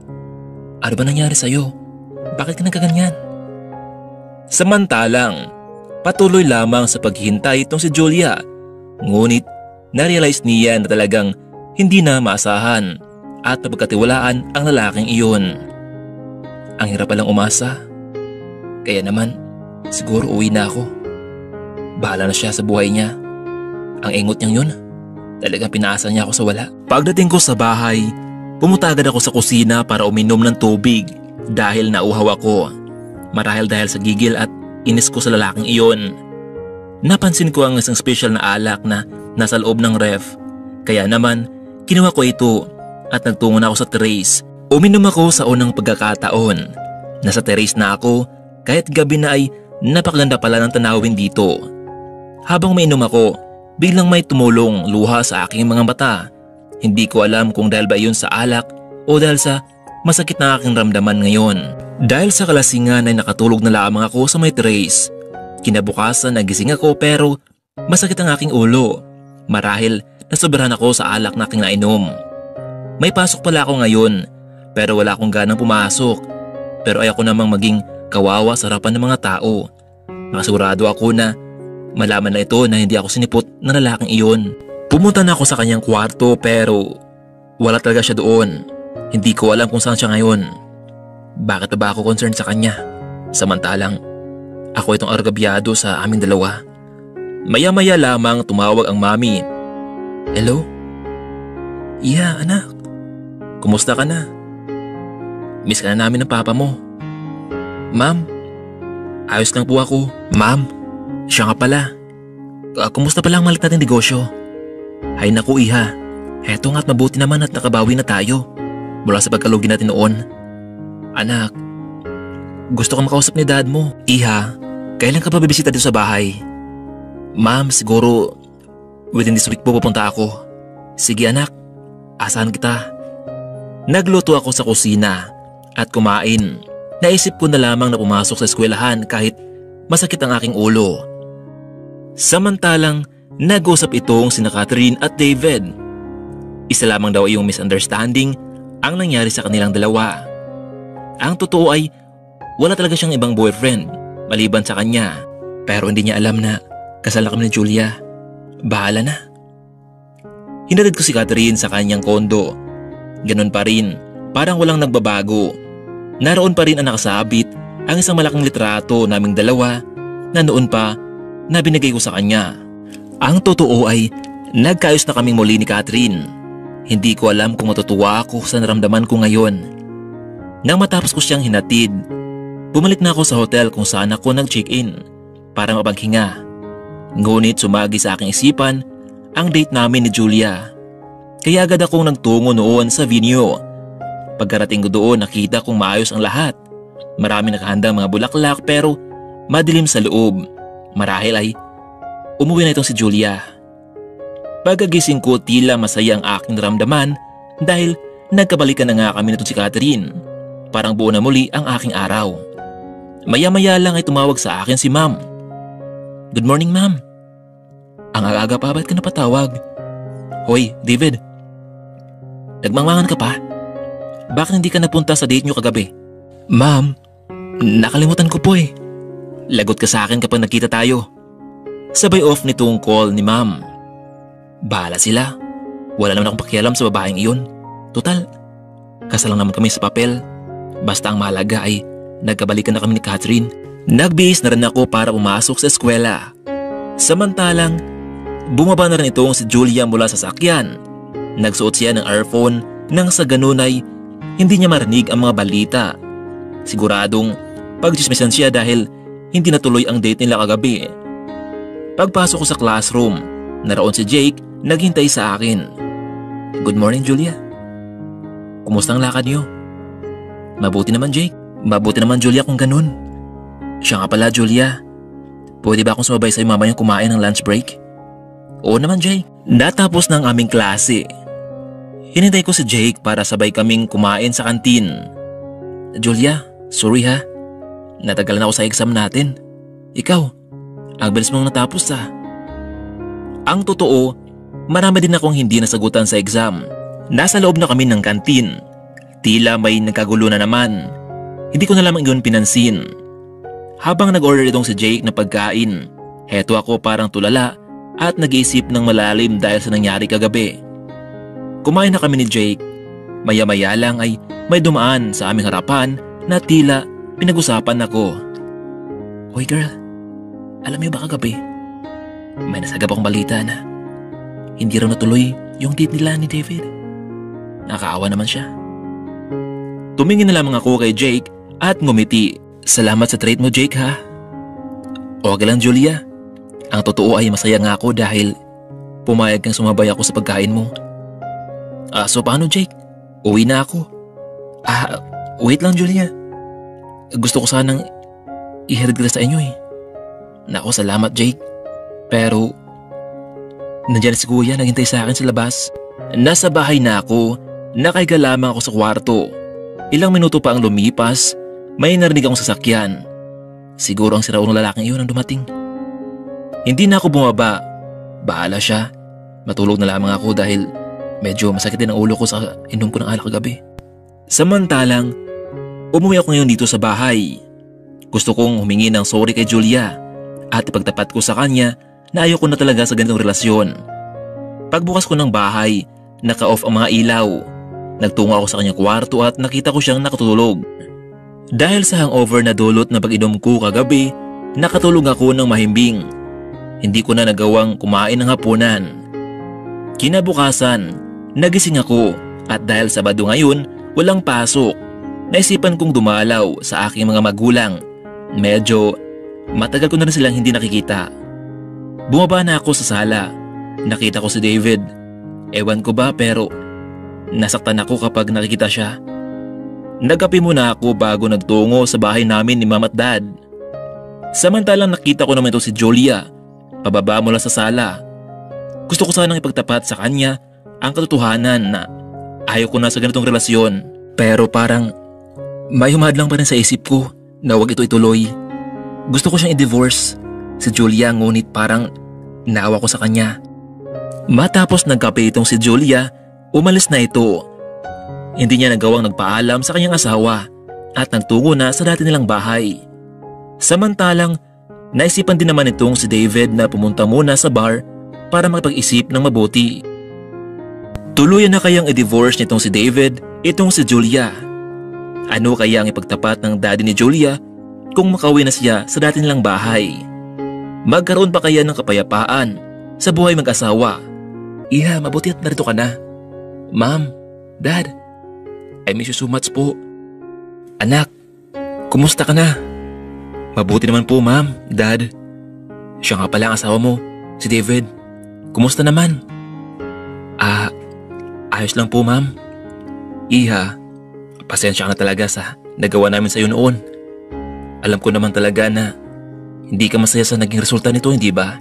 Speaker 1: Ano ba nangyari sa'yo? Bakit ka nagkaganyan? Samantalang, patuloy lamang sa paghihintay itong si Julia. Ngunit, na-realize niya na talagang hindi na maasahan at mapagkatiwalaan ang lalaking iyon. Ang hirap palang umasa. Kaya naman, siguro uwi na ako. Bahala na siya sa buhay niya. Ang ingot niyang yun, talagang pinaasa niya ako sa wala. Pagdating ko sa bahay, pumunta agad ako sa kusina para uminom ng tubig dahil nauhaw ako. Marahil dahil sa gigil at inis ko sa lalaking iyon. Napansin ko ang isang special na alak na nasa loob ng ref. Kaya naman, kinuha ko ito at nagtungo na ako sa terrace. Uminom ako sa unang pagkakataon. Nasa terrace na ako kahit gabi na ay napakaganda pala ng tanawin dito. Habang mainom ako, biglang may tumulong luha sa aking mga mata. Hindi ko alam kung dahil ba iyon sa alak o dahil sa masakit na aking ramdaman ngayon. Dahil sa kalasingan ay nakatulog na lamang ako sa may terrace. Kinabukasan nagising ako pero masakit ang aking ulo. Marahil nasobrahan ako sa alak na aking nainom. May pasok pala ako ngayon pero wala akong ganang pumasok. Pero ayoko namang maging kawawa sa harapan ng mga tao. Nakasigurado ako na malaman na ito na hindi ako sinipot ng lalaking iyon. Pumunta na ako sa kanyang kwarto pero wala talaga siya doon. Hindi ko alam kung saan siya ngayon. Bakit ba ako concerned sa kanya? Samantalang ako itong argabyado sa aming dalawa. Maya-maya lamang tumawag ang mami. Hello? Iya, anak. Kumusta ka na? Miss ka na namin ng papa mo. Ma'am, ayos lang po ako. Ma'am, siya nga pala. Kumusta pala ang malit nating negosyo? Hay naku iha, heto nga't mabuti naman at nakabawi na tayo mula sa pagkalugi natin noon. Anak, gusto ko makausap ni dad mo. Iha, kailan ka pa bibisita dito sa bahay? Ma'am, siguro within this week po pupunta ako. Sige anak, asahan kita. Nagluto ako sa kusina at kumain. Naisip ko na lamang na pumasok sa eskwelahan kahit masakit ang aking ulo. Samantalang nag-usap itong sina Catherine at David. Isa lamang daw yung misunderstanding ang nangyari sa kanilang dalawa. Ang totoo ay wala talaga siyang ibang boyfriend maliban sa kanya. Pero hindi niya alam na kasal na kami ni Julia. Bahala na. Hinatid ko si Catherine sa kanyang kondo. Ganun pa rin, parang walang nagbabago. Naroon pa rin ang nakasabit ang isang malaking litrato naming dalawa na noon pa na binigay ko sa kanya. Ang totoo ay nagkaayos na kaming muli ni Catherine. Hindi ko alam kung matutuwa ako sa naramdaman ko ngayon. Nang matapos ko siyang hinatid, bumalik na ako sa hotel kung saan ako nag-check-in para mapaghinga. Ngunit sumagi sa aking isipan ang date namin ni Julia. Kaya agad akong nagtungo noon sa venue. Pagkarating ko doon nakita kong maayos ang lahat. Marami nakahandang mga bulaklak pero madilim sa loob. Marahil ay umuwi na itong si Julia. Pagkagising ko tila masaya ang aking naramdaman dahil nagkabalikan na nga kami nitong si Catherine. Parang buo na muli ang aking araw. Maya-maya lang ay tumawag sa akin si ma'am. Good morning ma'am. Ang aga pa, ba't ka napatawag? Hoy David, nagmangmangan ka pa? Bakit hindi ka napunta sa date nyo kagabi? Ma'am, nakalimutan ko po eh. Lagot ka sa akin kapag nagkita tayo. Sabay off nitong call ni ma'am. Bahala sila. Wala naman akong pakialam sa babaeng iyon. Total, kasal lang naman kami sa papel. Basta ang mahalaga ay nagkabalikan na kami ni Catherine. Nagbihis na rin ako para pumasok sa eskwela. Samantalang, bumaba na rin itong si Julia mula sa sakyan. Nagsuot siya ng earphone nang sa ganun ay hindi niya marinig ang mga balita. Siguradong pagchismisan siya dahil hindi natuloy ang date nila kagabi. Pagpasok ko sa classroom, naroon si Jake naghintay sa akin. Good morning Julia. Kumusta ang lakad niyo? Mabuti naman Jake. Mabuti naman Julia kung ganun. Siya nga pala Julia. Pwede ba akong sumabay sa'yo mamayang kumain ng lunch break? Oo naman, Jake. Natapos ng aming klase. Hinintay ko si Jake para sabay kaming kumain sa kantin. Julia, sorry ha. Natagalan ako sa exam natin. Ikaw, ang bilis mong natapos ha. Ang totoo, marami din akong hindi nasagutan sa exam. Nasa loob na kami ng kantin. Tila may nagkagulo na naman. Hindi ko na lamang iyon pinansin. Habang nag-order itong si Jake na pagkain, heto ako parang tulala at nag-iisip ng malalim dahil sa nangyari kagabi. Kumain na kami ni Jake. Maya-maya lang ay may dumaan sa aming harapan na tila pinag-usapan ako. Hoy girl, alam niyo ba kagabi? May nasagap akong balita na hindi raw natuloy yung date nila ni David. Nakakaawa naman siya. Tumingin na lamang ako kay Jake at ngumiti. Salamat sa treat mo, Jake ha. Okay lang, Julia. Ang totoo ay masaya nga ako dahil pumayag kang sumabay ako sa pagkain mo. So paano, Jake? Uwi na ako. Wait lang, Julia. Gusto ko sanang ihatid kita sa inyo eh. Nako, salamat, Jake. Pero nandiyan si Kuya, naghintay sa akin sa labas. Nasa bahay na ako, nakahiga lamang ako sa kwarto. Ilang minuto pa ang lumipas, may narinig akong sasakyan. Siguro ang siraunong lalaking iyon ang dumating. Hindi na ako bumaba. Bahala siya. Matulog na lamang ako dahil medyo masakit din ang ulo ko sa inom ko ng alak kagabi. Samantalang, umuwi ako ngayon dito sa bahay. Gusto kong humingi ng sorry kay Julia at ipagtapat ko sa kanya na ayoko na talaga sa ganitong relasyon. Pagbukas ko ng bahay, naka-off ang mga ilaw. Nagtungo ako sa kanyang kwarto at nakita ko siyang nakatulog. Dahil sa hangover na dulot na pag-inom ko kagabi, nakatulog ako ng mahimbing. Hindi ko na nagawang kumain ng hapunan. Kinabukasan, nagising ako at dahil Sabado ngayon, walang pasok. Naisipan kong dumalaw sa aking mga magulang. Medyo matagal ko na rin silang hindi nakikita. Bumaba na ako sa sala. Nakita ko si David. Ewan ko ba pero nasaktan ako kapag nakikita siya. Nagkape muna ako bago nagtungo sa bahay namin ni Mom at Dad. Samantalang nakita ko naman ito si Julia, pababa mula sa sala. Gusto ko sanang ipagtapat sa kanya ang katotohanan na ayaw ko na sa ganitong relasyon. Pero parang may humadlang pa rin sa isip ko na huwag ito ituloy. Gusto ko siyang i-divorce si Julia ngunit parang naawa ko sa kanya. Matapos nagkape itong si Julia, umalis na ito. Hindi niya nagawang nagpaalam sa kanyang asawa at nagtungo na sa dati nilang bahay. Samantalang, naisipan din naman itong si David na pumunta muna sa bar para makipag-isip ng mabuti. Tuluyan na kayang i-divorce nitong si David itong si Julia. Ano kaya ang ipagtapat ng daddy ni Julia kung makauwi na siya sa dati nilang bahay? Magkaroon pa kaya ng kapayapaan sa buhay mag-asawa? Iha, mabuti at narito ka na. Ma'am, Dad, I miss you so much po. Anak, kumusta ka na? Mabuti naman po, Ma'am, Dad. Siya nga pala ang asawa mo, si David. Kumusta naman? Ayos lang po, Ma'am. Iha, pasensya ka na talaga sa nagawa namin sa iyo noon. Alam ko naman talaga na hindi ka masaya sa naging resulta nito, hindi ba?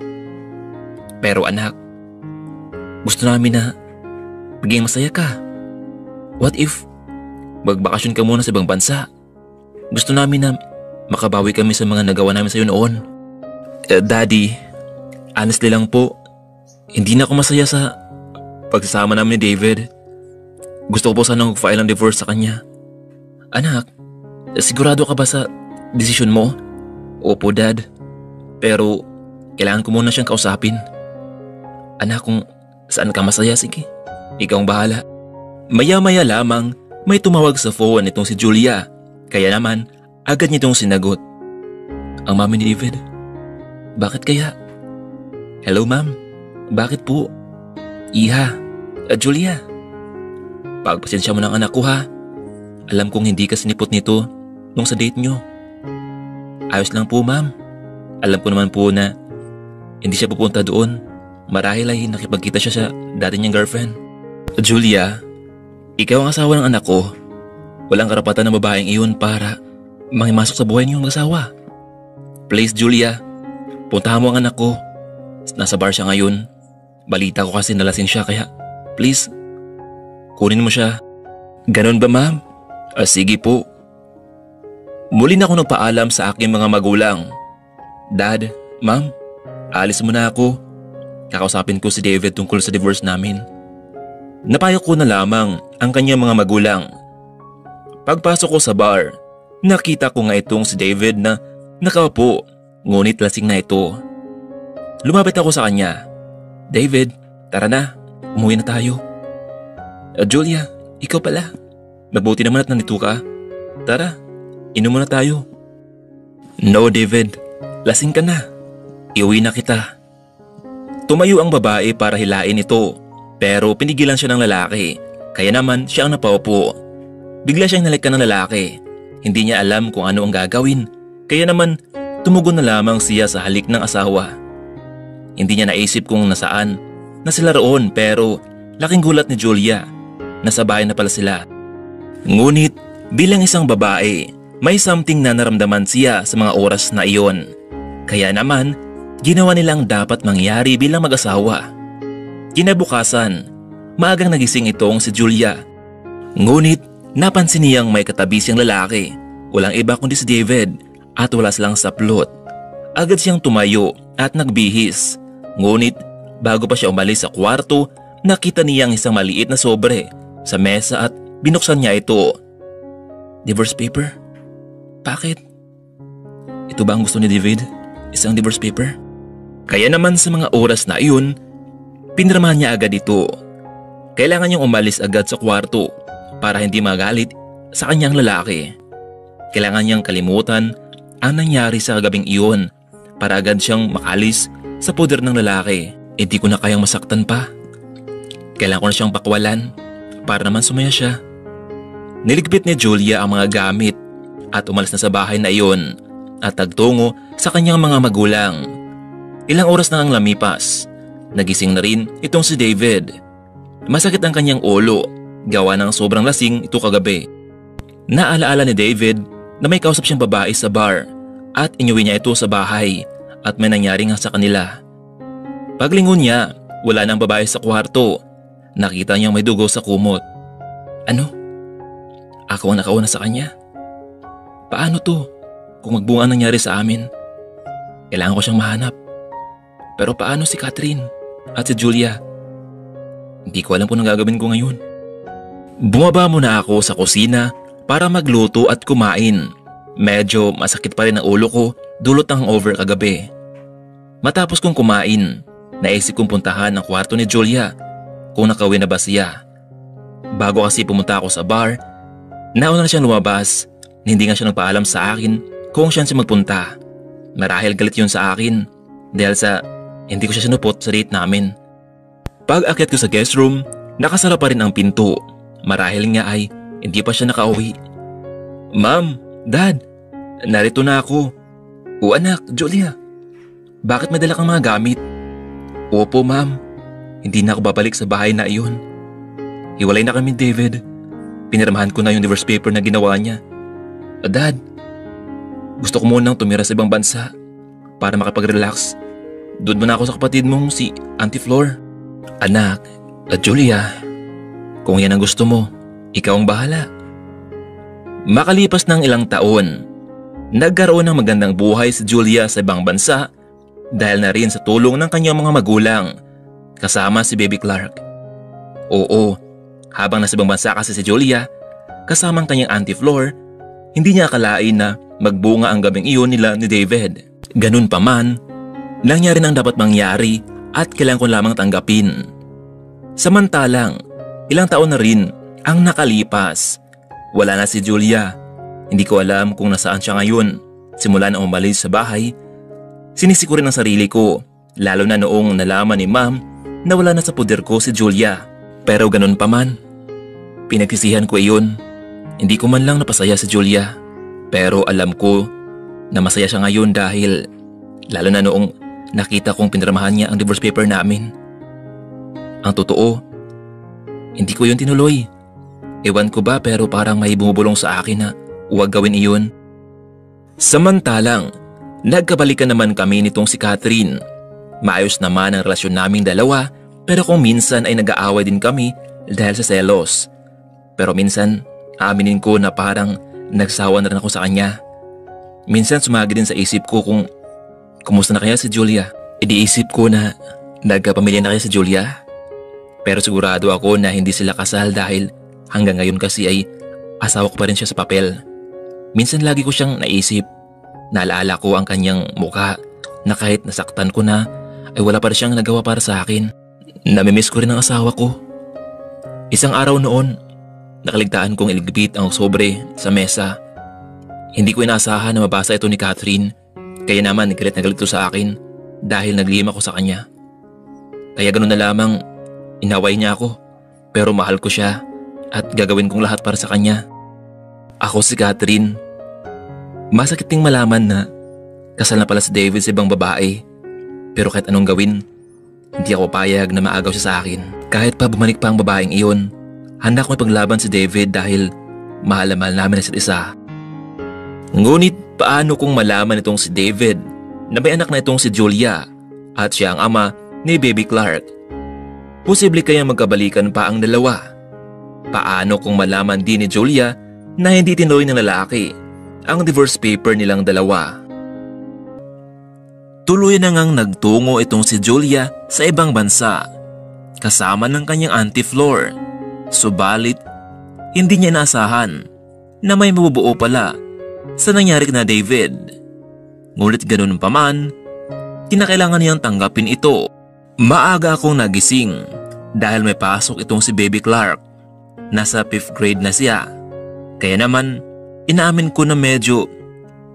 Speaker 1: Pero anak, gusto namin na maging masaya ka. What if magbakasyon ka muna sa ibang bansa? Gusto namin na makabawi kami sa mga nagawa namin sa iyo noon. Daddy, honestly lang po, hindi na ako masaya sa pagsasama namin ni David. Gusto ko po sanang mag-file ng divorce sa kanya. Anak, sigurado ka ba sa desisyon mo? Opo, Dad. Pero kailangan ko muna siyang kausapin. Anak, kung saan ka masaya, sige. Ikaw ang bahala. Maya-maya lamang may tumawag sa phone nitong si Julia. Kaya naman, agad nitong sinagot. Ang mami ni David. Bakit kaya? Hello, Ma'am. Bakit po? Iha, Julia. Pagpasensya mo ng anak ko ha. Alam kong hindi ka sinipot nito nung sa date nyo. Ayos lang po, Ma'am. Alam ko naman po na hindi siya pupunta doon. Marahil ay nakipagkita siya sa dati niyang girlfriend. Julia, ikaw ang asawa ng anak ko. Walang karapatan ng babaeng iyon para mangimasok sa buhay niyong mag-asawa. Please, Julia, puntahan mo ang anak ko. Nasa bar siya ngayon. Balita ko kasi nalasing siya kaya please, kunin mo siya. Ganon ba ma'am? Sige po. Muli na ako nagpaalam sa aking mga magulang. Dad, ma'am, alis muna ako. Kakausapin ko si David tungkol sa divorce namin. Napayo ko na lamang ang kanyang mga magulang. Pagpasok ko sa bar, nakita ko nga itong si David na nakaupo, ngunit lasing na ito. Lumapit ako sa kanya. David, tara na, umuwi na tayo. Julia, ikaw pala. Mabuti naman at nandito ka. Tara, inom muna tayo. No David, lasing ka na. Iuwi na kita. Tumayo ang babae para hilain ito, pero pinigilan siya ng lalaki, kaya naman siya ang napaupo. Bigla siyang nalikan ng lalaki. Hindi niya alam kung ano ang gagawin, kaya naman tumugon na lamang siya sa halik ng asawa. Hindi niya naisip kung nasaan na sila roon, pero laking gulat ni Julia. Nasa bahay na pala sila. Ngunit bilang isang babae, may something na naramdaman siya sa mga oras na iyon. Kaya naman, ginawa nilang dapat mangyari bilang mag-asawa. Kinabukasan, maagang nagising itong si Julia. Ngunit napansin niyang may katabi siyang lalaki. Walang iba kundi si David at wala silang saplot. Agad siyang tumayo at nagbihis. Ngunit bago pa siya umalis sa kwarto, nakita niyang isang maliit na sobre sa mesa at binuksan niya ito. Divorce paper? Bakit? Ito ba ang gusto ni David? Isang divorce paper? Kaya naman sa mga oras na iyon, pinirmahan niya agad ito. Kailangan niyang umalis agad sa kwarto para hindi magalit sa kanyang lalaki. Kailangan niyang kalimutan ang nangyari sa gabing iyon para agad siyang makalis sa poder ng lalaki. Hindi ko na kayang masaktan pa. Kailangan ko na siyang pakwalan para naman sumaya siya. Niligpit ni Julia ang mga gamit at umalis na sa bahay na iyon at nagtungo sa kanyang mga magulang. Ilang oras na ang lamipas, nagising na rin itong si David. Masakit ang kanyang ulo, gawa ng sobrang lasing ito kagabi. Naalaala ni David na may kausap siyang babae sa bar at inuwi niya ito sa bahay at may nangyari nga sa kanila. Paglingon niya, wala nang babae sa kwarto. Nakita niyang may dugo sa kumot. Ano? Ako ang nakauna sa kanya? Paano to? Kung magbunga nangyari sa amin, kailangan ko siyang mahanap. Pero paano si Catherine at si Julia? Hindi ko alam kung anong gagawin ko ngayon. Bumaba muna ako sa kusina para magluto at kumain. Medyo masakit pa rin ang ulo ko dulot ng hangover kagabi. Matapos kong kumain, naisip kong puntahan ang kwarto ni Julia kung nakauwi na ba siya. Bago kasi pumunta ako sa bar, nauna na siyang lumabas. Hindi nga siya nagpaalam sa akin kung saan siya magpunta. Marahil galit yun sa akin dahil sa hindi ko siya sinupot sa date namin. Pag akyat ko sa guest room, nakasara pa rin ang pinto. Marahil nga ay hindi pa siya nakauwi. Ma'am, Dad, narito na ako. O anak, Julia, bakit may dala kang mga gamit? Opo ma'am, hindi na ako babalik sa bahay na iyon. Hiwalay na kami David. Pinirmahan ko na yung divorce paper na ginawa niya. Dad, gusto ko munang tumira sa ibang bansa para makapag-relax. Doon mo na ako sa kapatid mong si Auntie Flor. Anak, Julia, kung yan ang gusto mo, ikaw ang bahala. Makalipas ng ilang taon, nagkaroon ng magandang buhay si Julia sa ibang bansa dahil na rin sa tulong ng kanyang mga magulang kasama si Baby Clark. Oo, habang nasa ibang bansa kasi si Julia kasama ang kanyang Auntie Flor, hindi niya akalain na magbunga ang gabing iyon nila ni David. Ganun pa man, nangyari nang dapat mangyari at kailangan ko lamang tanggapin. Samantalang, ilang taon na rin ang nakalipas. Wala na si Julia. Hindi ko alam kung nasaan siya ngayon. Simula na umalis sa bahay, sinisi ko rin ang sarili ko, lalo na noong nalaman ni Ma'am na wala na sa poder ko si Julia. Pero ganun pa man, pinagsisihan ko iyon. Hindi ko man lang napasaya si Julia. Pero alam ko na masaya siya ngayon dahil lalo na noong nakita kong pinirmahan niya ang divorce paper namin. Ang totoo, hindi ko yun tinuloy. Ewan ko ba pero parang may bumubulong sa akin na huwag gawin iyon. Samantalang, nagkabalikan naman kami nitong si Catherine. Maayos naman ang relasyon naming dalawa Pero kung minsan ay nag-aaway din kami dahil sa selos. Pero minsan, aaminin ko na parang nagsawa na rin ako sa kanya. Minsan sumagi din sa isip ko kung kumusta na kaya si Julia. Iniisip ko na nagkapamilya na kaya si Julia. Pero sigurado ako na hindi sila kasal dahil hanggang ngayon kasi ay asawa ko pa rin siya sa papel. Minsan lagi ko siyang naisip. Naalala ko ang kanyang mukha na kahit nasaktan ko na ay wala pa rin siyang nagawa para sa akin. Namimiss ko rin ang asawa ko. Isang araw noon, nakaligtaan kong iligpit ang sobre sa mesa. Hindi ko inaasahan na mabasa ito ni Catherine, kaya naman galit na galit ito sa akin dahil naglihim ako sa kanya. Kaya ganoon na lamang, inaway niya ako, pero mahal ko siya at gagawin kong lahat para sa kanya. Ako si Catherine. Masakit ding malaman na kasal na pala si David sa ibang babae, pero kahit anong gawin, hindi ako payag na maagaw siya sa akin. Kahit pa bumalik pa ang babaeng iyon, handa ko ipaglaban si David dahil mahal na mahal namin isa't isa. Ngunit paano kung malaman itong si David na may anak na itong si Julia at siya ang ama ni Baby Clark? Posible kaya magkabalikan pa ang dalawa? Paano kung malaman din ni Julia na hindi tinuloy ng lalaki ang divorce paper nilang dalawa? Tuloy na ngang nagtungo itong si Julia sa ibang bansa kasama ng kanyang Auntie Flor. Subalit, hindi niya inaasahan na may mabubuo pala sa nangyari na David. Ngunit ganun pa man, kinakailangan niyang tanggapin ito. Maaga akong nagising dahil may pasok itong si Baby Clark. Nasa 5th grade na siya. Kaya naman, inaamin ko na medyo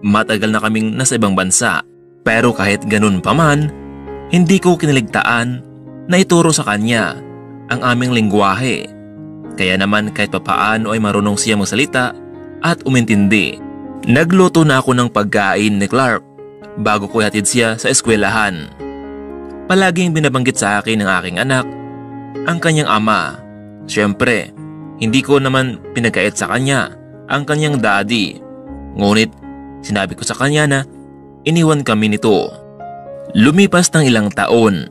Speaker 1: matagal na kaming nasa ibang bansa. Pero kahit ganun pa man, hindi ko kiniligtaan na ituro sa kanya ang aming lengguwahe. Kaya naman kahit papaano ay marunong siya magsalita at umintindi. Nagluto na ako ng pagkain ni Clark bago ko ihatid siya sa eskwelahan. Palaging binabanggit sa akin ng aking anak ang kanyang ama. Siyempre, hindi ko naman pinagkait sa kanya ang kanyang daddy. Ngunit sinabi ko sa kanya na iniwan kami nito. Lumipas ng ilang taon,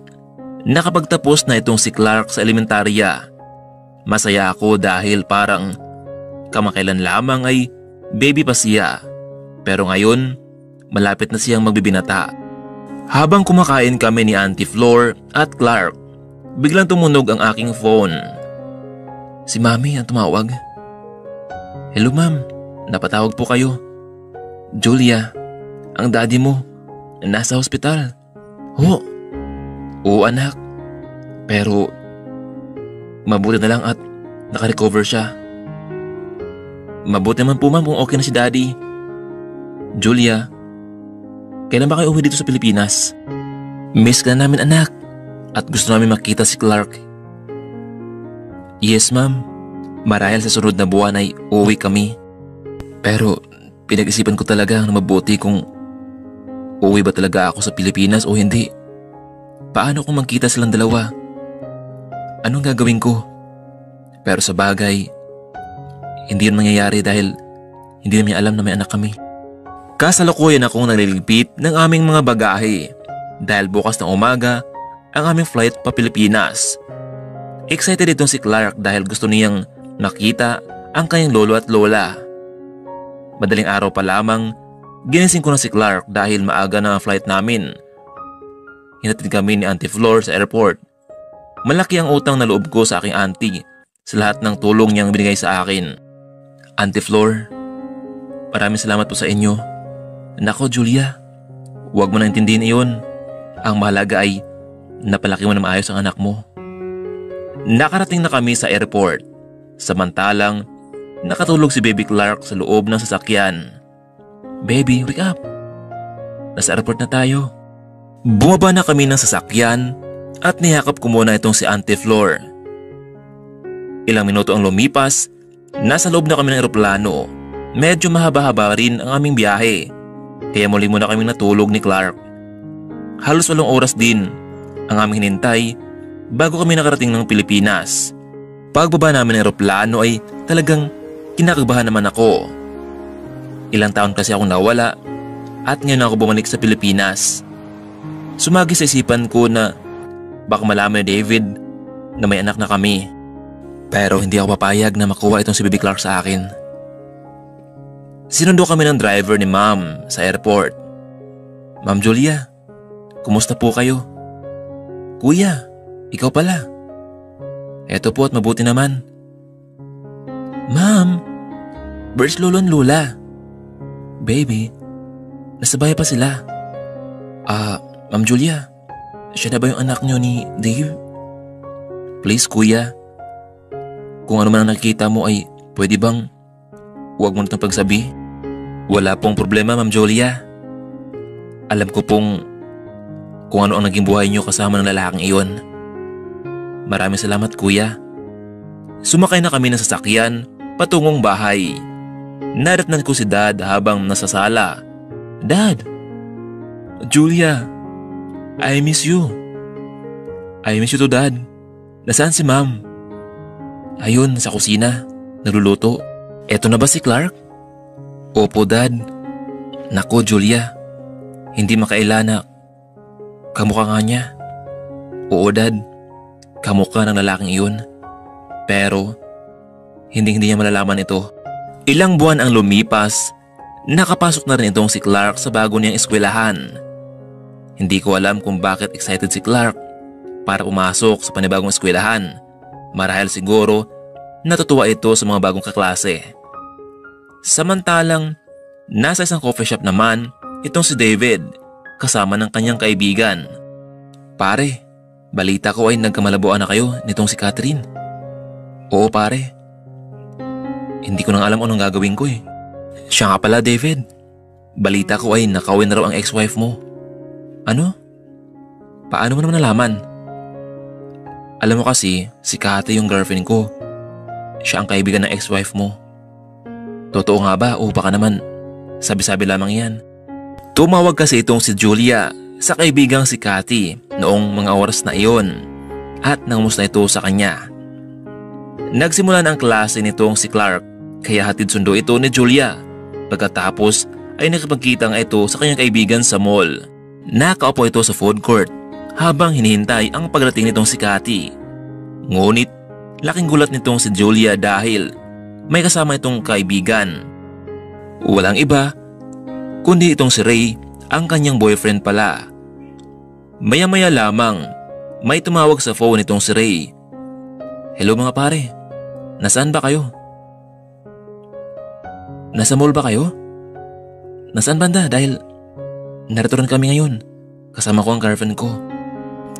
Speaker 1: nakapagtapos na itong si Clark sa elementarya. Masaya ako dahil parang kamakailan lamang ay baby pa siya. Pero ngayon, malapit na siyang magbibinata. Habang kumakain kami ni Auntie Flor at Clark, biglang tumunog ang aking phone. Si Mami ang tumawag. Hello ma'am, napatawag po kayo. Julia, ang daddy mo, nasa hospital. Oo anak, pero mabuti na lang at nakarecover siya. Mabuti naman po ma'am kung okay na si daddy. Julia, kailan ba kayo uwi dito sa Pilipinas? Miss ka na namin anak at gusto namin makita si Clark. Yes ma'am, marahil sa sunod na buwan ay uuwi kami. Pero pinag-isipan ko talaga na mabuti kung uuwi ba talaga ako sa Pilipinas o hindi. Paano kung magkita silang dalawa? Anong gagawin ko? Pero sa bagay, hindi yun mangyayari dahil hindi namin alam na may anak kami. Kasalukuyan akong naliligpit ng aming mga bagahe dahil bukas ng umaga ang aming flight pa Pilipinas. Excited itong si Clark dahil gusto niyang nakita ang kanyang lolo at lola. Madaling araw pa lamang, ginising ko na si Clark dahil maaga na ang flight namin. Hinatid kami ni Auntie Flor sa airport. Malaki ang utang na loob ko sa aking auntie sa lahat ng tulong niyang binigay sa akin. Auntie Flor, maraming salamat po sa inyo. Nako Julia, huwag mo na intindihin iyon. Ang mahalaga ay napalaki mo na maayos ang anak mo. Nakarating na kami sa airport. Samantalang nakatulog si Baby Clark sa loob ng sasakyan. Baby, wake up. Nasa airport na tayo. Bumaba na kami ng sasakyan at niyakap ko muna itong si Auntie Flor. Ilang minuto ang lumipas, nasa loob na kami ng eroplano. Medyo mahaba-haba rin ang aming biyahe, kaya muli muna kami natulog ni Clark. Halos 8 oras din ang aming hinintay bago kami nakarating ng Pilipinas. Pagbaba namin ng eroplano ay talagang kinakabahan naman ako. Ilang taon kasi akong nawala at ngayon ako bumalik sa Pilipinas. Sumagi sa isipan ko na baka malaman ni David na may anak na kami. Pero hindi ako papayag na makuha itong si Baby Clark sa akin. Sinundo kami ng driver ni Ma'am sa airport. Ma'am Julia, kumusta po kayo? Kuya, ikaw pala. Eto po at mabuti naman. Ma'am, where's Lolo and Lola? Baby, nasa bahay pa sila. Ma'am Julia, siya na ba yung anak niyo ni Dave? Please kuya, kung ano man ang nakikita mo ay pwede bang huwag mo na itong pagsabi? Wala pong problema, Ma'am Julia. Alam ko pong kung ano ang naging buhay niyo kasama ng lalaking iyon. Maraming salamat kuya. Sumakay na kami ng sasakyan patungong bahay. Nadatnan ko si Dad habang nasa sala. Dad! Julia, I miss you. I miss you too, Dad. Nasaan si Ma'am? Ayun, sa kusina. Nagluluto. Eto na ba si Clark? Opo, Dad. Nako, Julia. Hindi makaila na kamukha nga niya. Oo, Dad. Kamukha ng lalaking iyon. Pero, hindi niya malalaman ito. Ilang buwan ang lumipas, nakapasok na rin itong si Clark sa bago niyang eskwelahan. Hindi ko alam kung bakit excited si Clark para pumasok sa panibagong eskwelahan. Marahil siguro natutuwa ito sa mga bagong kaklase. Samantalang, nasa isang coffee shop naman itong si David kasama ng kanyang kaibigan. Pare, balita ko ay nagkamalabuan na kayo nitong si Catherine. Oo pare. Hindi ko nang alam anong gagawin ko eh. Siya nga pala David. Balita ko ay nakawin na raw ang ex-wife mo. Ano? Paano mo naman nalaman? Alam mo kasi, si Kate yung girlfriend ko. Siya ang kaibigan ng ex-wife mo. Totoo nga ba o baka naman sabi-sabi lamang yan? Tumawag kasi itong si Julia sa kaibigang si Kate noong mga oras na iyon at nangamusta ito sa kanya. Nagsimula na ang klase nitong si Clark kaya hatid sundo ito ni Julia. Pagkatapos ay nakipagkita nga ito sa kanyang kaibigan sa mall. Nakaupo ito sa food court habang hinihintay ang pagdating nitong si Cathy. Ngunit laking gulat nitong si Julia dahil may kasama itong kaibigan. Walang iba kundi itong si Ray, ang kanyang boyfriend pala. Maya-maya lamang may tumawag sa phone nitong si Ray. Hello mga pare, nasaan ba kayo? Nasa mall ba kayo? Nasaan banda dahil narito rin kami ngayon. Kasama ko ang girlfriend ko.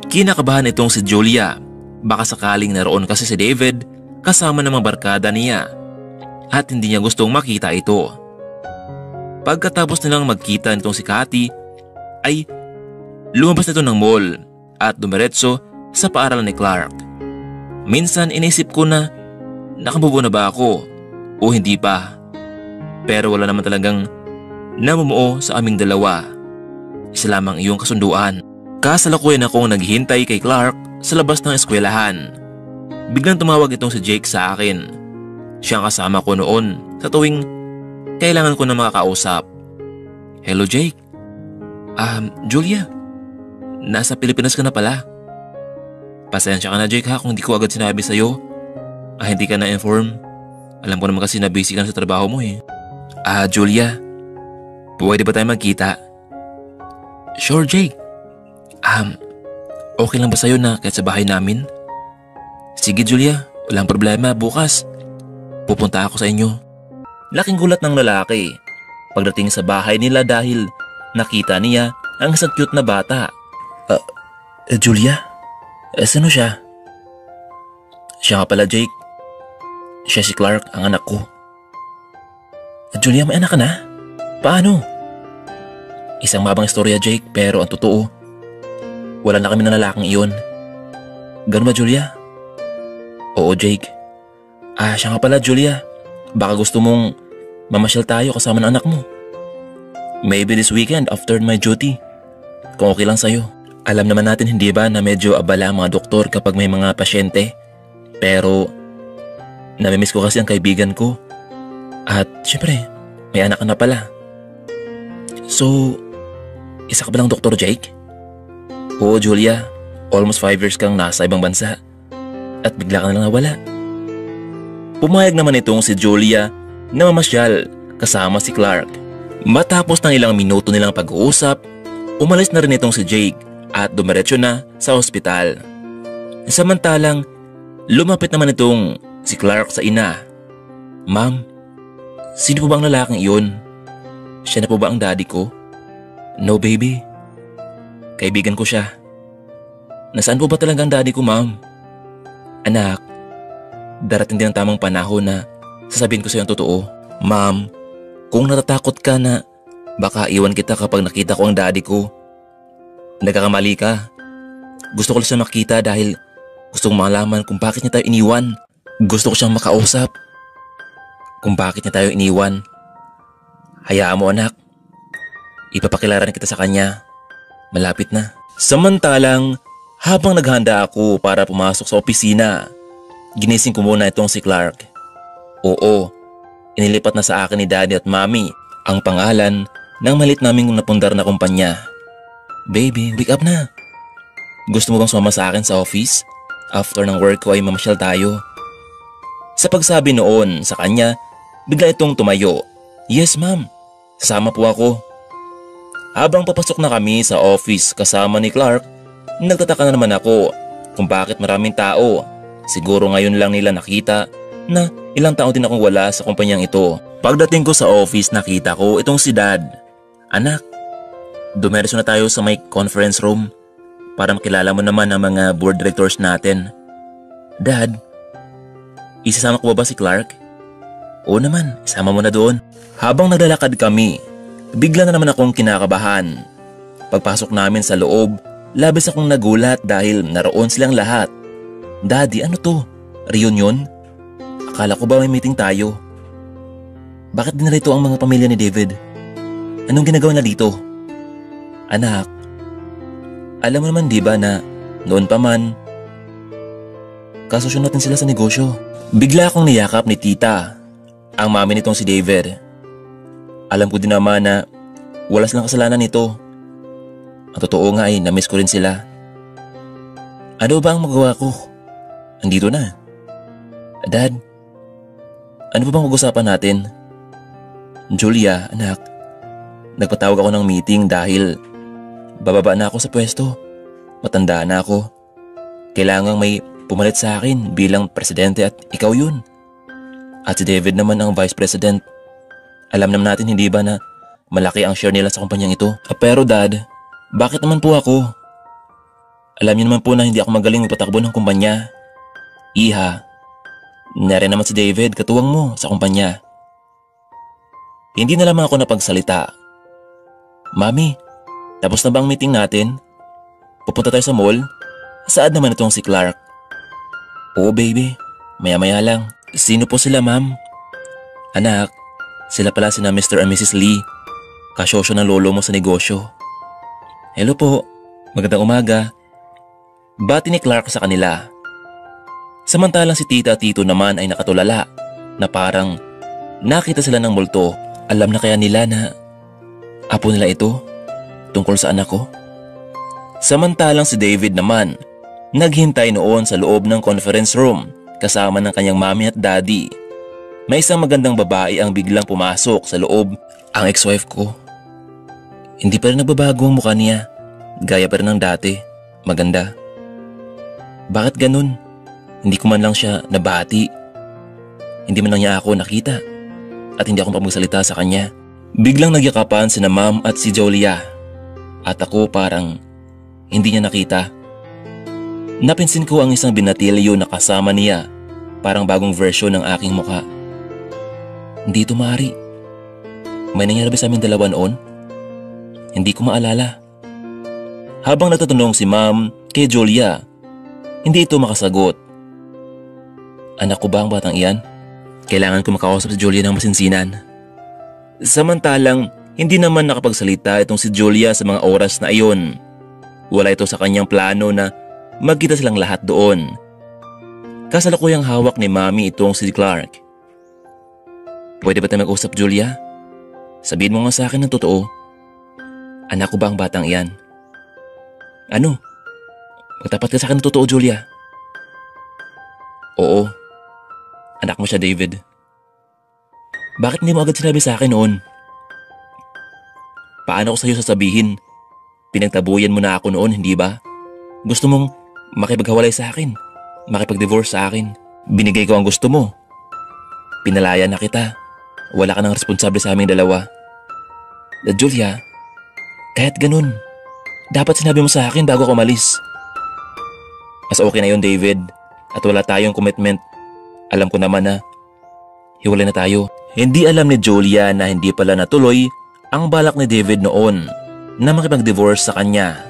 Speaker 1: Kinakabahan itong si Julia. Baka sakaling naroon kasi si David kasama ng mga barkada niya at hindi niya gustong makita ito. Pagkatapos nilang magkita nitong si Cathy ay lumabas nito ng mall at dumiretso sa paaralan ni Clark. Minsan inisip ko na nakabubo na ba ako o hindi pa. Pero wala naman talagang namumuo sa aming dalawa. Isa lamang iyong kasunduan. Kasalukuyan akong naghihintay kay Clark sa labas ng eskwelahan. Biglang tumawag itong si Jake sa akin. Siya ang kasama ko noon sa tuwing kailangan ko na makakausap. Hello Jake. Julia, nasa Pilipinas ka na pala. Pasensya ka na Jake ha kung hindi ko agad sinabi sa'yo. Hindi ka na-inform. Alam ko naman kasi na busy ka na sa trabaho mo eh. Julia, pwede ba tayo magkita? Sure Jake. Okay lang ba sa'yo na kahit sa bahay namin? Sige Julia, walang problema, bukas pupunta ako sa inyo. Laking gulat ng lalaki pagdating sa bahay nila dahil nakita niya ang isang cute na bata. Julia? Sino siya? Siya nga pala Jake. Siya si Clark, ang anak ko. Julia, may anak ka na? Paano? Isang mabang istorya Jake pero ang totoo, wala na kami ng lalaking iyon. Ganun ba Julia? Oo Jake. Siya nga pala Julia, baka gusto mong mamasyal tayo kasama ng anak mo. Maybe this weekend after my duty, kung okay lang sa'yo. Alam naman natin hindi ba na medyo abala ang mga doktor kapag may mga pasyente. Pero namimiss ko kasi ang kaibigan ko. At syempre, may anak ka na pala. So, isa ka ba lang Dr. Jake? Oo Julia, almost 5 years kang nasa ibang bansa. at bigla ka na lang nawala. Pumayag naman itong si Julia na mamasyal kasama si Clark. Matapos ng ilang minuto nilang pag-uusap, umalis na rin itong si Jake at dumiretso na sa ospital. Samantalang, lumapit naman itong si Clark sa ina. Ma'am, sino po ba ang lalaking iyon? Siya na po ba ang daddy ko? No baby, kaibigan ko siya. Nasaan po ba talaga ang daddy ko, ma'am? Anak, darating din ang tamang panahon na sasabihin ko sa iyo ang totoo. Ma'am, kung natatakot ka na baka iwan kita kapag nakita ko ang daddy ko, nagkakamali ka. Gusto ko lang siya makita dahil gusto kong malaman kung bakit niya tayo iniwan. Gusto ko siyang makausap kung bakit niya tayo iniwan. Hayaan mo anak, ipapakilala na kita sa kanya. Malapit na. Samantalang, habang naghanda ako para pumasok sa opisina, ginising ko muna itong si Clark. Oo, inilipat na sa akin ni Daddy at Mommy ang pangalan ng malit naming napundar na kumpanya. Baby, wake up na. Gusto mo bang sumama sa akin sa office? After ng work ko ay mamasyal tayo. Sa pagsabi noon sa kanya, bigla itong tumayo. Yes ma'am, sasama po ako. Habang papasok na kami sa office kasama ni Clark, nagtataka na naman ako kung bakit maraming tao. Siguro ngayon lang nila nakita na ilang taon din akong wala sa kumpanyang ito. Pagdating ko sa office nakita ko itong si Dad. Anak, dumiretso na tayo sa may conference room para makilala mo naman ang mga board directors natin. Dad, isasama ko ba si Clark? Oo naman, isama mo na doon. Habang naglalakad kami, bigla na naman akong kinakabahan. Pagpasok namin sa loob, labis akong nagulat dahil naroon silang lahat. Daddy, ano to? Reunion? Akala ko ba may meeting tayo? Bakit dinarito ang mga pamilya ni David? Anong ginagawa na dito? Anak, alam mo naman di ba na noon pa man, kasosyo natin sila sa negosyo. Bigla akong niyakap ni tita, ang mami nitong si David. Alam ko din naman na wala silang kasalanan nito. Ang totoo nga ay namiss ko rin sila. Ano ba ang magawa ko? Andito na. Dad, ano ba bang mag-usapan natin? Julia, anak, nagpatawag ako ng meeting dahil bababa na ako sa pwesto. Matanda na ako. Kailangang may pumalit sa akin bilang presidente at ikaw yun. At si David naman ang vice president. Alam naman natin hindi ba na malaki ang share nila sa kumpanyang ito. Pero dad, bakit naman po ako? Alam niyo naman po na hindi ako magaling magpatakbo ng kumpanya. Iha, nari naman si David katuwang mo sa kumpanya. Hindi na lamang ako napagsalita. Mami, tapos na ba ang meeting natin? Pupunta tayo sa mall? Saan naman itong si Clark? Oo baby, maya-maya lang. Sino po sila ma'am? Anak, sila pala sina Mr. and Mrs. Lee, kasosyo ng lolo mo sa negosyo. Hello po, magandang umaga. Bati ni Clark sa kanila. Samantalang si tita at tito naman ay nakatulala na parang nakita sila ng multo. Alam na kaya nila na apo nila ito tungkol sa anak ko? Samantalang si David naman naghintay noon sa loob ng conference room kasama ng kanyang mami at daddy. May isang magandang babae ang biglang pumasok sa loob. Ang ex-wife ko. Hindi pa rin nagbabago ang mukha niya. Gaya pa rin ng dati. Maganda. Bakit ganun? Hindi ko man lang siya nabati. Hindi man lang niya ako nakita. At hindi ako magsalita sa kanya. Biglang nagyakapan sina ma'am at si Julia. At ako parang hindi niya nakita. Napinsin ko ang isang binatilyo na kasama niya. Parang bagong version ng aking mukha. Hindi ito maaari. May nangyari ba sa aming dalawa noon? Hindi ko maalala. Habang natatanong si ma'am kay Julia, hindi ito makasagot. Anak ko ba ang batang iyan? Kailangan ko makausap si Julia ng masinsinan. Samantalang hindi naman nakapagsalita itong si Julia sa mga oras na iyon. Wala ito sa kanyang plano na magkita silang lahat doon. Kasalukuyang hawak ni Mami itong si Clark. Pwede ba tayo mag-usap, Julia? Sabihin mo nga sa akin ng totoo. Anak ko ba ang batang iyan? Ano? Magtapat ka sa akin ng totoo, Julia. Oo, anak mo siya, David. Bakit hindi mo agad sinabi sa akin noon? Paano ko sa'yo sasabihin? Pinagtabuyan mo na ako noon, hindi ba? Gusto mong makipaghiwalay sa akin, makipag-divorce sa akin. Binigay ko ang gusto mo. Pinalaya na kita. Wala ka nang responsable sa aming dalawa. Julia, kahit ganun, dapat sinabi mo sa akin bago ako umalis. Mas okay na yun, David. At wala tayong commitment. Alam ko naman na hiwalay na tayo. Hindi alam ni Julia na hindi pala natuloy ang balak ni David noon na makipag-divorce sa kanya.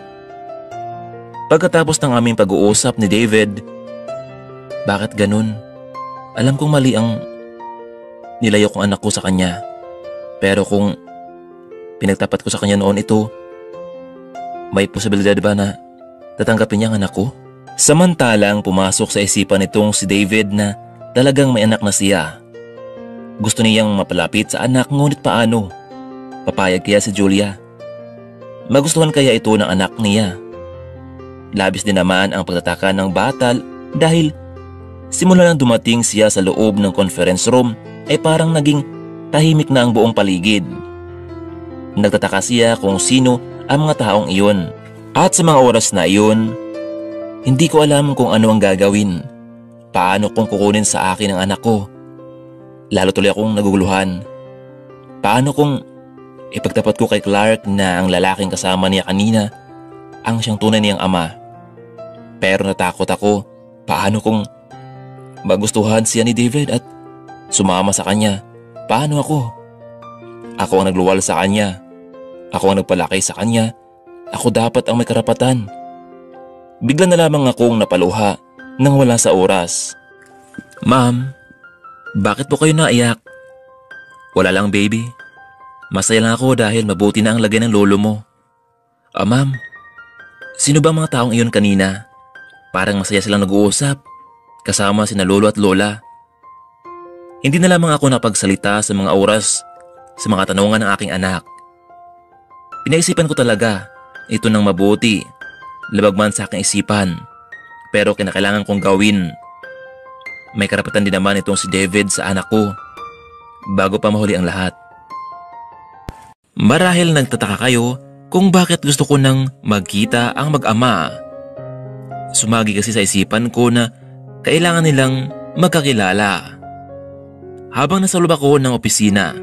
Speaker 1: Pagkatapos ng aming pag-uusap ni David, bakit ganun? Alam kong mali ang nilayo kong anak ko sa kanya. Pero kung pinagtapat ko sa kanya noon ito, may posibilidad ba na tatanggapin niya ang anak ko? Samantalang pumasok sa isipan nitong si David na talagang may anak na siya. Gusto niyang mapalapit sa anak, ngunit paano? Papayag kaya si Julia? Magustuhan kaya ito ng anak niya? Labis din naman ang pagtataka ng bata dahil simula nang dumating siya sa loob ng conference room ay parang naging tahimik na ang buong paligid. Nagtataka siya kung sino ang mga taong iyon. At sa mga oras na iyon, hindi ko alam kung ano ang gagawin. Paano kung kukunin sa akin ang anak ko? Lalo tuloy akong naguguluhan. Paano kung ipagtapat ko kay Clark na ang lalaking kasama niya kanina ang siyang tunay niyang ama? Pero natakot ako. Paano kung magustuhan siya ni David at sumama sa kanya? Paano ako? Ako ang nagluwal sa kanya. Ako ang nagpalaki sa kanya. Ako dapat ang may karapatan. Bigla na lamang akong napaluha nang wala sa oras. Ma'am, bakit po kayo naiyak? Wala lang, baby. Masaya lang ako dahil mabuti na ang lagay ng lolo mo. Ma'am, sino ba ang mga taong iyon kanina? Parang masaya silang nag-uusap, kasama sina lolo at lola. Hindi na lamang ako napagsalita sa mga oras sa mga tanungan ng aking anak. Pinaisipan ko talaga ito ng mabuti, labag man sa aking isipan, pero kinakailangan kong gawin. May karapatan din naman itong si David sa anak ko bago pa mahuli ang lahat. Marahil nagtataka kayo kung bakit gusto ko nang magkita ang mag-ama. Sumagi kasi sa isipan ko na kailangan nilang magkakilala. Habang nasa loob ako ng opisina,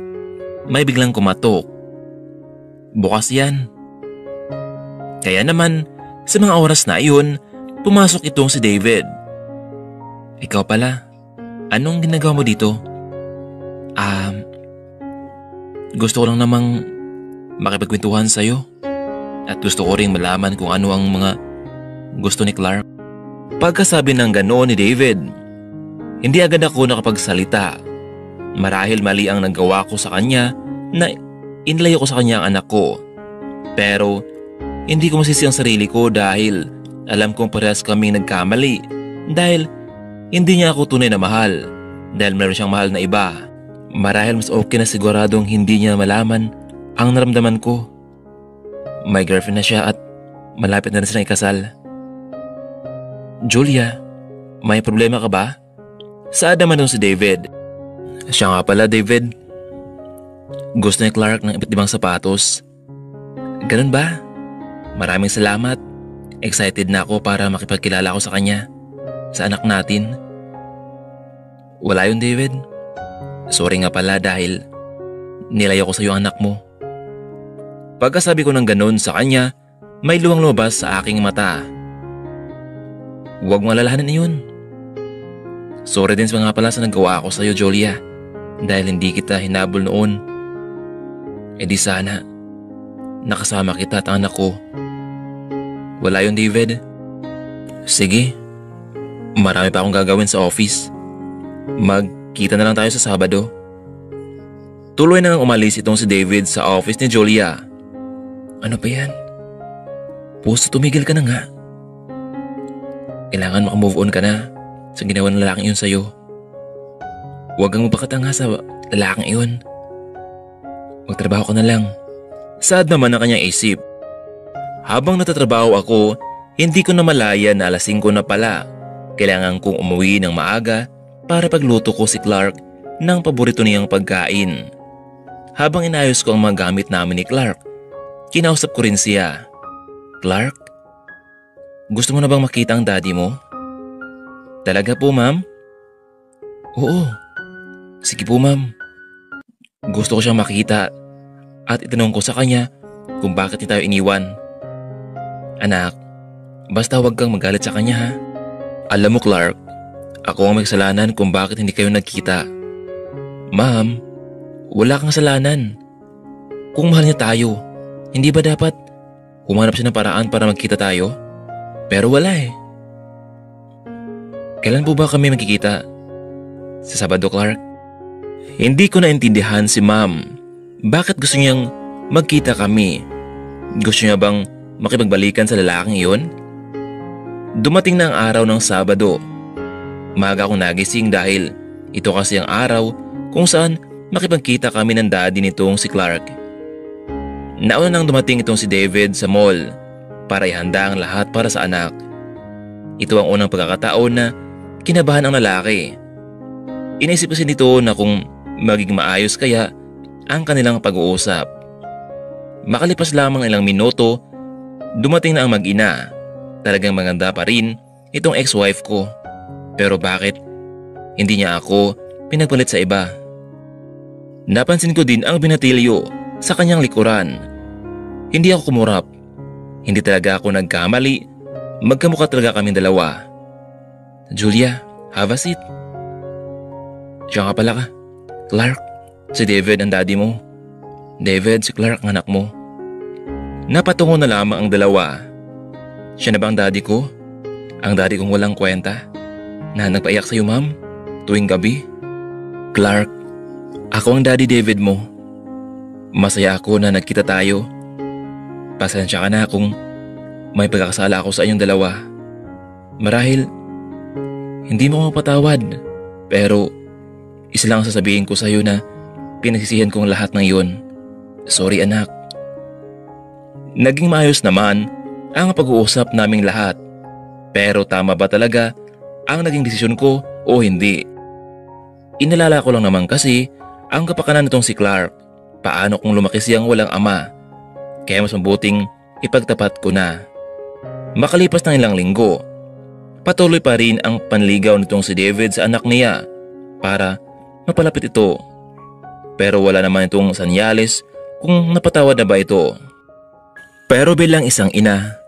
Speaker 1: may biglang kumatok. Bukas yan. Kaya naman, sa mga oras na iyon, pumasok itong si David. Ikaw pala, anong ginagawa mo dito? Gusto ko lang namang makipagkwentuhan sa'yo. At gusto ko ring malaman kung ano ang mga gusto ni Clark. Pagkasabi ng ganoon ni David, hindi agad ako nakapagsalita. Marahil mali ang nagawa ko sa kanya na inlayo ko sa kanya ang anak ko. Pero hindi ko masisi ang sarili ko dahil alam kong parehas kaming nagkamali. Dahil hindi niya ako tunay na mahal dahil meron siyang mahal na iba. Marahil mas okay na siguradong hindi niya malaman ang naramdaman ko. May girlfriend na siya at malapit na rin silang ikasal. Julia, may problema ka ba? Saad naman si David. Siya nga pala, David. Gusto ni Clark ng iba't ibang sapatos. Ganun ba? Maraming salamat. Excited na ako para makipagkilala ko sa kanya. Sa anak natin. Wala yun, David. Sorry nga pala dahil nilayo ko sa iyo anak mo. Pagkasabi ko ng ganun sa kanya, may luwang lumabas sa aking mata. Huwag mo alalahanin yun. Sorry din nga pala sa nagawa ko sa iyo, Julia. Dahil hindi kita hinabol noon. E di sana nakasama kita at anak ko. Wala yun, David. Sige. Marami pa akong gagawin sa office. Magkita na lang tayo sa Sabado. Tuloy na nang umalis itong si David sa office ni Julia. Ano ba yan? Puso, tumigil ka na nga. Kailangan makamove on ka na sa ginawa ng lalaking iyon sa'yo. Huwag kang magpakatanga sa lalaking iyon. Magtrabaho ka na lang. Sad naman ang kanyang isip. Habang natatrabaho ako, hindi ko na malaya na alas 5 na pala Kailangan kong umuwi ng maaga para pagluto ko si Clark ng paborito niyang pagkain. Habang inayos ko ang mga gamit namin ni Clark, kinausap ko rin siya. Clark, gusto mo na bang makita ang daddy mo? Talaga po, ma'am? Oo. Sige po, ma'am. Gusto ko siyang makita at itanong ko sa kanya kung bakit tayo iniwan. Anak, basta huwag kang magalit sa kanya ha. Alam mo Clark, ako ang may kasalanan kung bakit hindi kayo nagkita. Ma'am, wala kang kasalanan. Kung mahal niya tayo, hindi ba dapat humanap siya ng paraan para magkita tayo? Pero wala eh. Kailan po ba kami magkikita? Sa Sabado, Clark? Hindi ko naintindihan si ma'am. Bakit gusto niyang magkita kami? Gusto niya bang makipagbalikan sa lalaking iyon? Dumating na ang araw ng Sabado. Maaga akong nagising dahil ito kasi ang araw kung saan makipagkita kami ng daddy nitong si Clark. Nauna nang dumating itong si David sa mall para ihanda ang lahat para sa anak. Ito ang unang pagkakataon na kinabahan ang lalaki. Inisip kasi nito na kung magiging maayos kaya ang kanilang pag-uusap. Makalipas lamang ilang minuto, dumating na ang mag-ina. Talagang maganda pa rin itong ex-wife ko. Pero bakit hindi niya ako pinagpalit sa iba? Napansin ko din ang binatilyo sa kanyang likuran. Hindi ako kumurap. Hindi talaga ako nagkamali. Magkamukha talaga kaming dalawa. Julia, have a seat. Siya nga pala ka. Clark, si David ang daddy mo. David, si Clark ang anak mo. Napatungo na lamang ang dalawa. Siya na ba ang daddy ko? Ang daddy kong walang kwenta? Na nagpaiyak sa'yo ma'am tuwing gabi? Clark, ako ang daddy David mo. Masaya ako na nagkita tayo. Pasensya ka na kung may pagkakasala ako sa inyong dalawa. Marahil, hindi mo mapatawad. Pero, isa lang ang sasabihin ko sa'yo na pinagsisihan kong lahat ng iyon. Sorry anak. Naging maayos naman ang pag-uusap naming lahat. Pero tama ba talaga ang naging desisyon ko o hindi? Inalala ko lang naman kasi ang kapakanan nitong si Clark. Paano kung lumaki siyang walang ama? Kaya mas mabuting ipagtapat ko na. Makalipas ng ilang linggo, patuloy pa rin ang panligaw nitong si David sa anak niya para mapalapit ito. Pero wala naman itong senyales kung napatawad na ba ito. Pero bilang isang ina,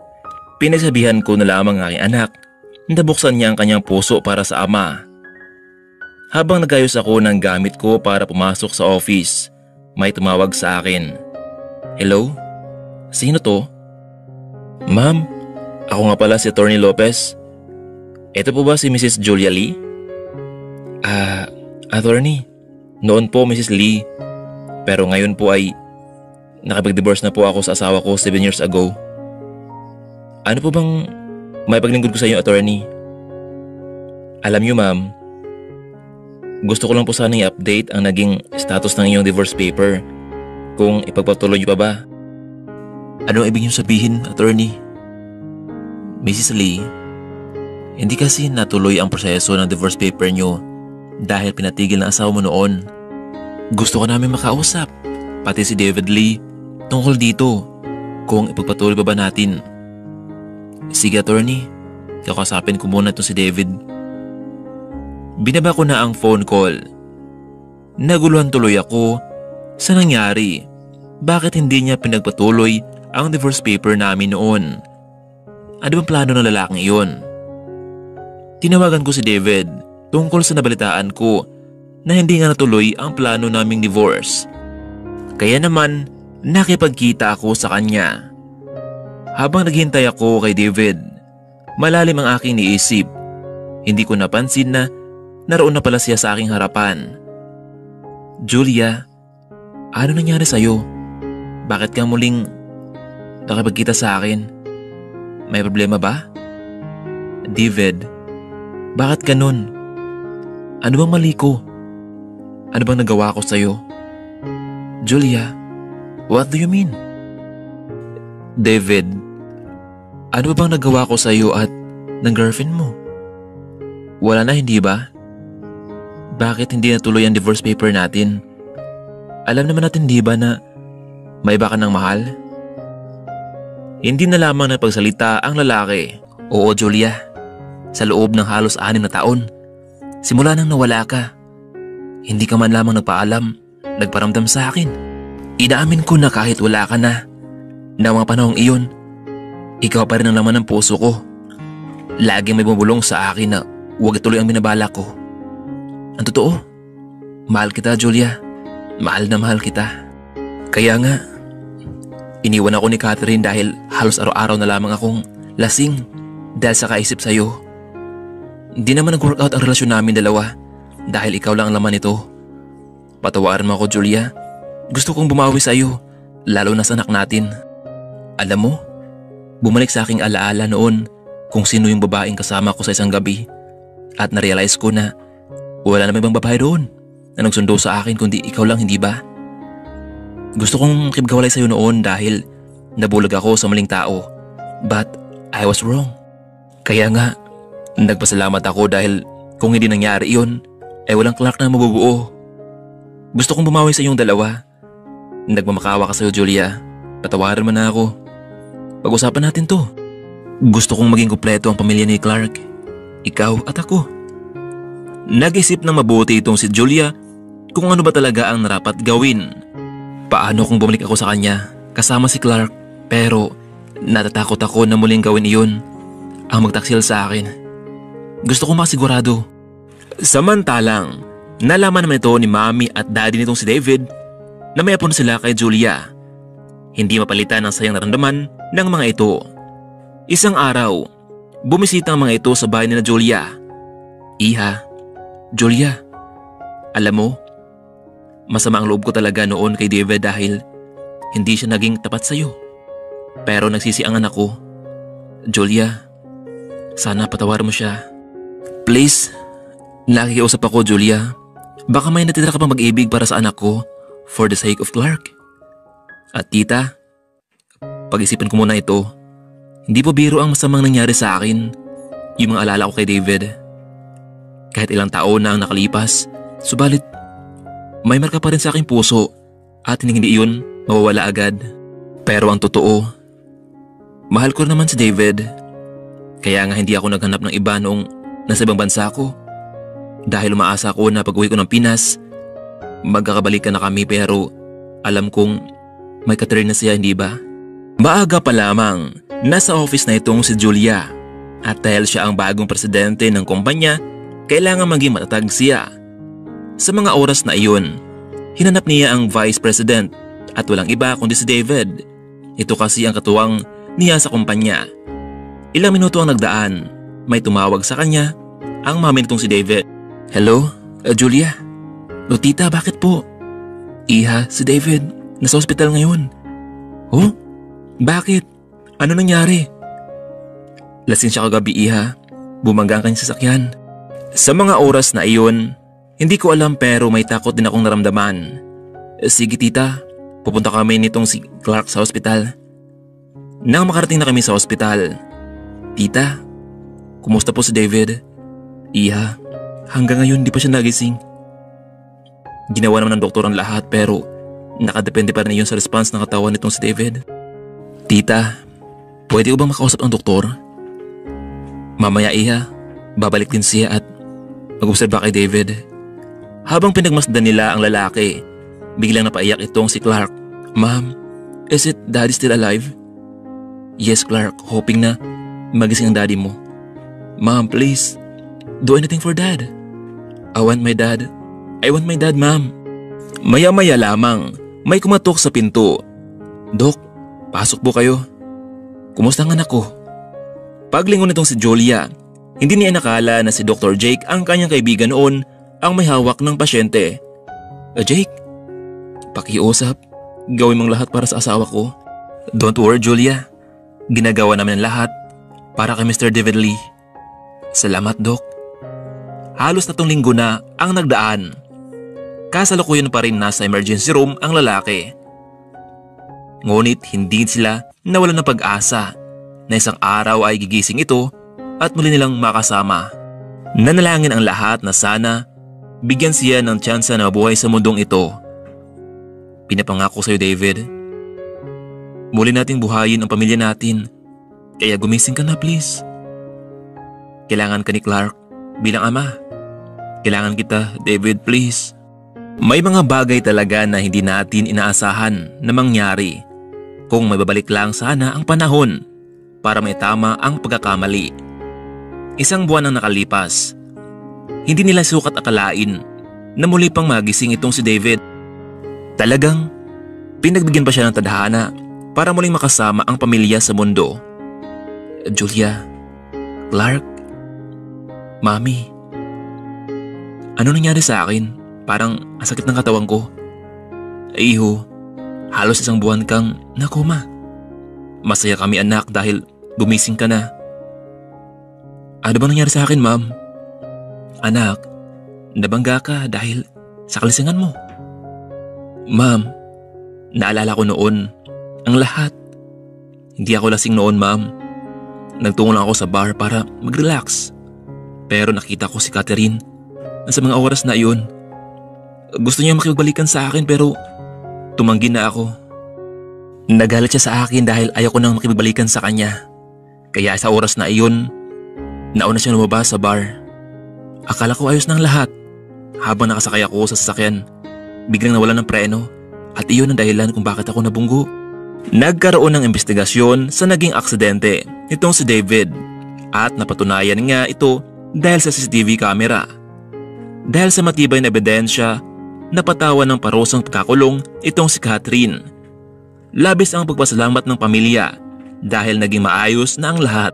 Speaker 1: pinagsabihan ko na lamang ang aking anak na buksan niya ang kanyang puso para sa ama. Habang nagayos ako ng gamit ko para pumasok sa office, may tumawag sa akin. Hello? Sino to? Ma'am, ako nga pala si Attorney Lopez. Ito po ba si Mrs. Julia Lee? Attorney, noon po Mrs. Lee. Pero ngayon po ay nakapag-divorce na po ako sa asawa ko 7 years ago. Ano po bang may paglingkod ko sa inyo, attorney? Alam niyo ma'am, gusto ko lang po sana i-update ang naging status ng inyong divorce paper. Kung ipagpatuloy niyo pa ba? Ano ang ibig niyo sabihin, attorney? Mrs. Lee, hindi kasi natuloy ang proseso ng divorce paper niyo dahil pinatigil ng asawa mo noon. Gusto ko namin makausap, pati si David Lee, tungkol dito. Kung ipagpatuloy pa ba natin? Sige attorney, kakasapin ko muna ito si David. Binaba ko na ang phone call. Naguluhan tuloy ako sa nangyari. Bakit hindi niya pinagpatuloy ang divorce paper namin noon? Ano bang plano ng lalaking iyon? Tinawagan ko si David tungkol sa nabalitaan ko na hindi nga natuloy ang plano naming divorce. Kaya naman nakipagkita ako sa kanya. Habang naghintay ako kay David, malalim ang aking niisip. Hindi ko napansin na naroon na pala siya sa aking harapan. Julia, ano nangyari sa'yo? Bakit ka muling nakipagkita sa akin? May problema ba? David, bakit ganun? Ano bang mali ko? Ano bang nagawa ko sa'yo? Julia, what do you mean? David, ano bang nagawa ko sa'yo at ng girlfriend mo? Wala na, hindi ba? Bakit hindi natuloy ang divorce paper natin? Alam naman natin, di ba, na may iba ka ng mahal? Hindi na lamang napagsalita ang lalaki. Oo, Julia. Sa loob ng halos 6 na taon, simula nang nawala ka, hindi ka man lamang nagpaalam, nagparamdam sa akin. Inaamin ko na kahit wala ka na mga panahong iyon, ikaw pa rin ang laman ng puso ko. Laging may bumulong sa akin na huwag ituloy ang binabala ko. Ang totoo, mahal kita, Julia. Mahal na mahal kita. Kaya nga, iniwan ako ni Catherine dahil halos araw-araw na lamang akong lasing dahil sa kaisip sa'yo. Hindi naman nag-workout ang relasyon namin dalawa dahil ikaw lang ang laman nito. Patawarin mo ako, Julia. Gusto kong bumawi sa'yo, lalo na sa anak natin. Alam mo, bumalik sa aking alaala noon kung sino yung babaeng kasama ko sa isang gabi at narealize ko na wala na may ibang babae doon na nagsundo sa akin kundi ikaw lang, hindi ba? Gusto kong makipaghiwalay sa'yo noon dahil nabulag ako sa maling tao, but I was wrong. Kaya nga, nagpasalamat ako dahil kung hindi nangyari iyon, ay walang Clark na mabubuo. Gusto kong bumawi sa iyong dalawa. Nagmamakawa ka sa'yo, Julia. Patawarin mo na ako. Pag-usapan natin to. Gusto kong maging kumpleto ang pamilya ni Clark. Ikaw at ako. Nag-isip ng mabuti itong si Julia kung ano ba talaga ang narapat gawin. Paano kung bumalik ako sa kanya kasama si Clark, pero natatakot ako na muling gawin iyon ang magtaksil sa akin. Gusto kong makasigurado. Samantalang, nalaman naman ito ni Mommy at Daddy nitong si David na may apon sila kay Julia. Hindi mapalitan ang sayang naramdaman ng mga ito. Isang araw, bumisita ang mga ito sa bahay nila Julia. Iha, Julia, alam mo, masama ang loob ko talaga noon kay David dahil hindi siya naging tapat sa'yo. Pero nagsisiangan ako. Julia, sana patawarin mo siya. Please, nakikiusap ako, Julia. Baka may natitira ka pang mag-ibig para sa anak ko for the sake of Clark. At tita, pag-isipin ko muna ito. Hindi po biro ang masamang nangyari sa akin, yung mga alala ko kay David. Kahit ilang taon na ang nakalipas, subalit may marka pa rin sa aking puso at hindi iyon mawawala agad. Pero ang totoo, mahal ko naman si David. Kaya nga hindi ako naghanap ng iba noong nasa ibang bansa ko. Dahil umaasa ko na pag-uwi ko ng Pinas, magkakabalikan na kami, pero alam kong may Catherine na siya, hindi ba? Maaga pa lamang, nasa office na itong si Julia. At dahil siya ang bagong presidente ng kumpanya, kailangan maging matatag siya. Sa mga oras na iyon, hinanap niya ang vice president at walang iba kundi si David. Ito kasi ang katuwang niya sa kumpanya. Ilang minuto ang nagdaan, may tumawag sa kanya ang mami nitong si David. Hello, Julia? O tita, bakit po? Iha, si David, nasa ospital ngayon. Oh? Bakit? Ano nangyari? Lasing siya kagabi, Iha. Bumangga ang kanyang sasakyan. Sa mga oras na iyon, hindi ko alam pero may takot din akong naramdaman. Sige tita, pupunta kami nitong si Clark sa ospital. Nang makarating na kami sa ospital, tita, kumusta po si David? Iha, hanggang ngayon di pa siya nagising. Ginawa naman ng doktor ang lahat pero nakadepende pa rin yun sa response ng katawan nitong si David. Tita, pwede ko bang makausap ang doktor? Mamaya, Iha, babalik din siya at mag-obserba kay David. Habang pinagmasdan nila ang lalaki, biglang napaiyak itong si Clark. Ma'am, is it daddy still alive? Yes, Clark, hoping na magising ang daddy mo. Ma'am, please, do anything for dad. I want my dad, ma'am. Maya-maya lamang, may kumatok sa pinto. Dok, pasok po kayo. Kumusta ang anak ko? Paglingon nitong si Julia, hindi niya nakala na si Dr. Jake ang kanyang kaibigan noon ang may hawak ng pasyente. Jake, pakiusap, gawin mong lahat para sa asawa ko. Don't worry, Julia. Ginagawa namin ang lahat para kay Mr. David Lee. Salamat, Doc. Halos 3 linggo na ang nagdaan. Kasalukuyan pa rin nasa emergency room ang lalaki. Ngunit hindi sila nawalan ng pag-asa na isang araw ay gigising ito at muli nilang makasama. Nanalangin ang lahat na sana bigyan siya ng tsansa na mabuhay sa mundong ito. Pinapangako sa'yo, David. Muli nating buhayin ang pamilya natin. Kaya gumising ka na, please. Kailangan ka ni Clark bilang ama. Kailangan kita, David, please. May mga bagay talaga na hindi natin inaasahan na mangyari kung may babalik lang sana ang panahon para maitama ang pagkakamali. Isang buwan ang nakalipas. Hindi nila sukat akalain na muli pang magising itong si David. Talagang pinagbigyan pa siya ng tadhana para muling makasama ang pamilya sa mundo. Julia, Clark, Mami, ano nangyari sa akin? Parang asakit ng katawan ko. Iho, halos isang buwan kang nakoma. Masaya kami anak dahil gumising ka na. Ano ba nangyari sa akin, Ma'am? Anak, nabangga ka dahil sa kalisingan mo. Ma'am, naalala ko noon ang lahat. Hindi ako lasing noon, Ma'am. Nagtungo lang ako sa bar para mag-relax. Pero nakita ko si Catherine na sa mga oras na iyon. Gusto niya makipagbalikan sa akin pero tumanggi na ako. Nagalit siya sa akin dahil ayaw ko nang makipagbalikan sa kanya. Kaya sa oras na iyon, nauna siya lumabas sa bar. Akala ko ayos ng lahat. Habang nakasakay ako sa sasakyan, biglang nawalan ng preno at iyon ang dahilan kung bakit ako nabunggo. Nagkaroon ng investigasyon sa naging aksidente nitong si David at napatunayan nga ito dahil sa CCTV camera. Dahil sa matibay na ebidensya, napatawan ng parusang pagkakulong itong si Catherine. Labis ang pagpasalamat ng pamilya dahil naging maayos na ang lahat.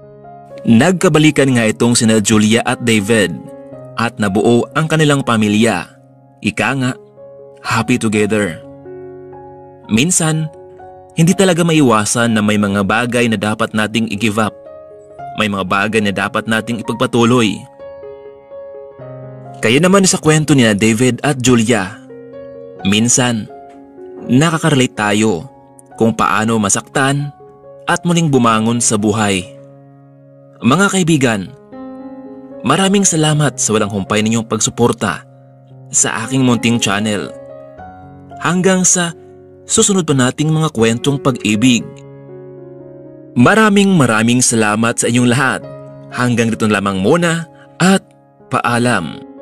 Speaker 1: Nagkabalikan nga itong sina Julia at David at nabuo ang kanilang pamilya. Ika nga, happy together. Minsan, hindi talaga maiwasan na may mga bagay na dapat nating i-give up. May mga bagay na dapat nating ipagpatuloy. Kaya naman sa kwento ni David at Julia, minsan, nakaka-relate tayo kung paano masaktan at muling bumangon sa buhay. Mga kaibigan, maraming salamat sa walang humpay ninyong pagsuporta sa aking munting channel. Hanggang sa susunod pa nating mga kwentong pag-ibig. Maraming salamat sa inyong lahat. Hanggang dito lamang muna at paalam.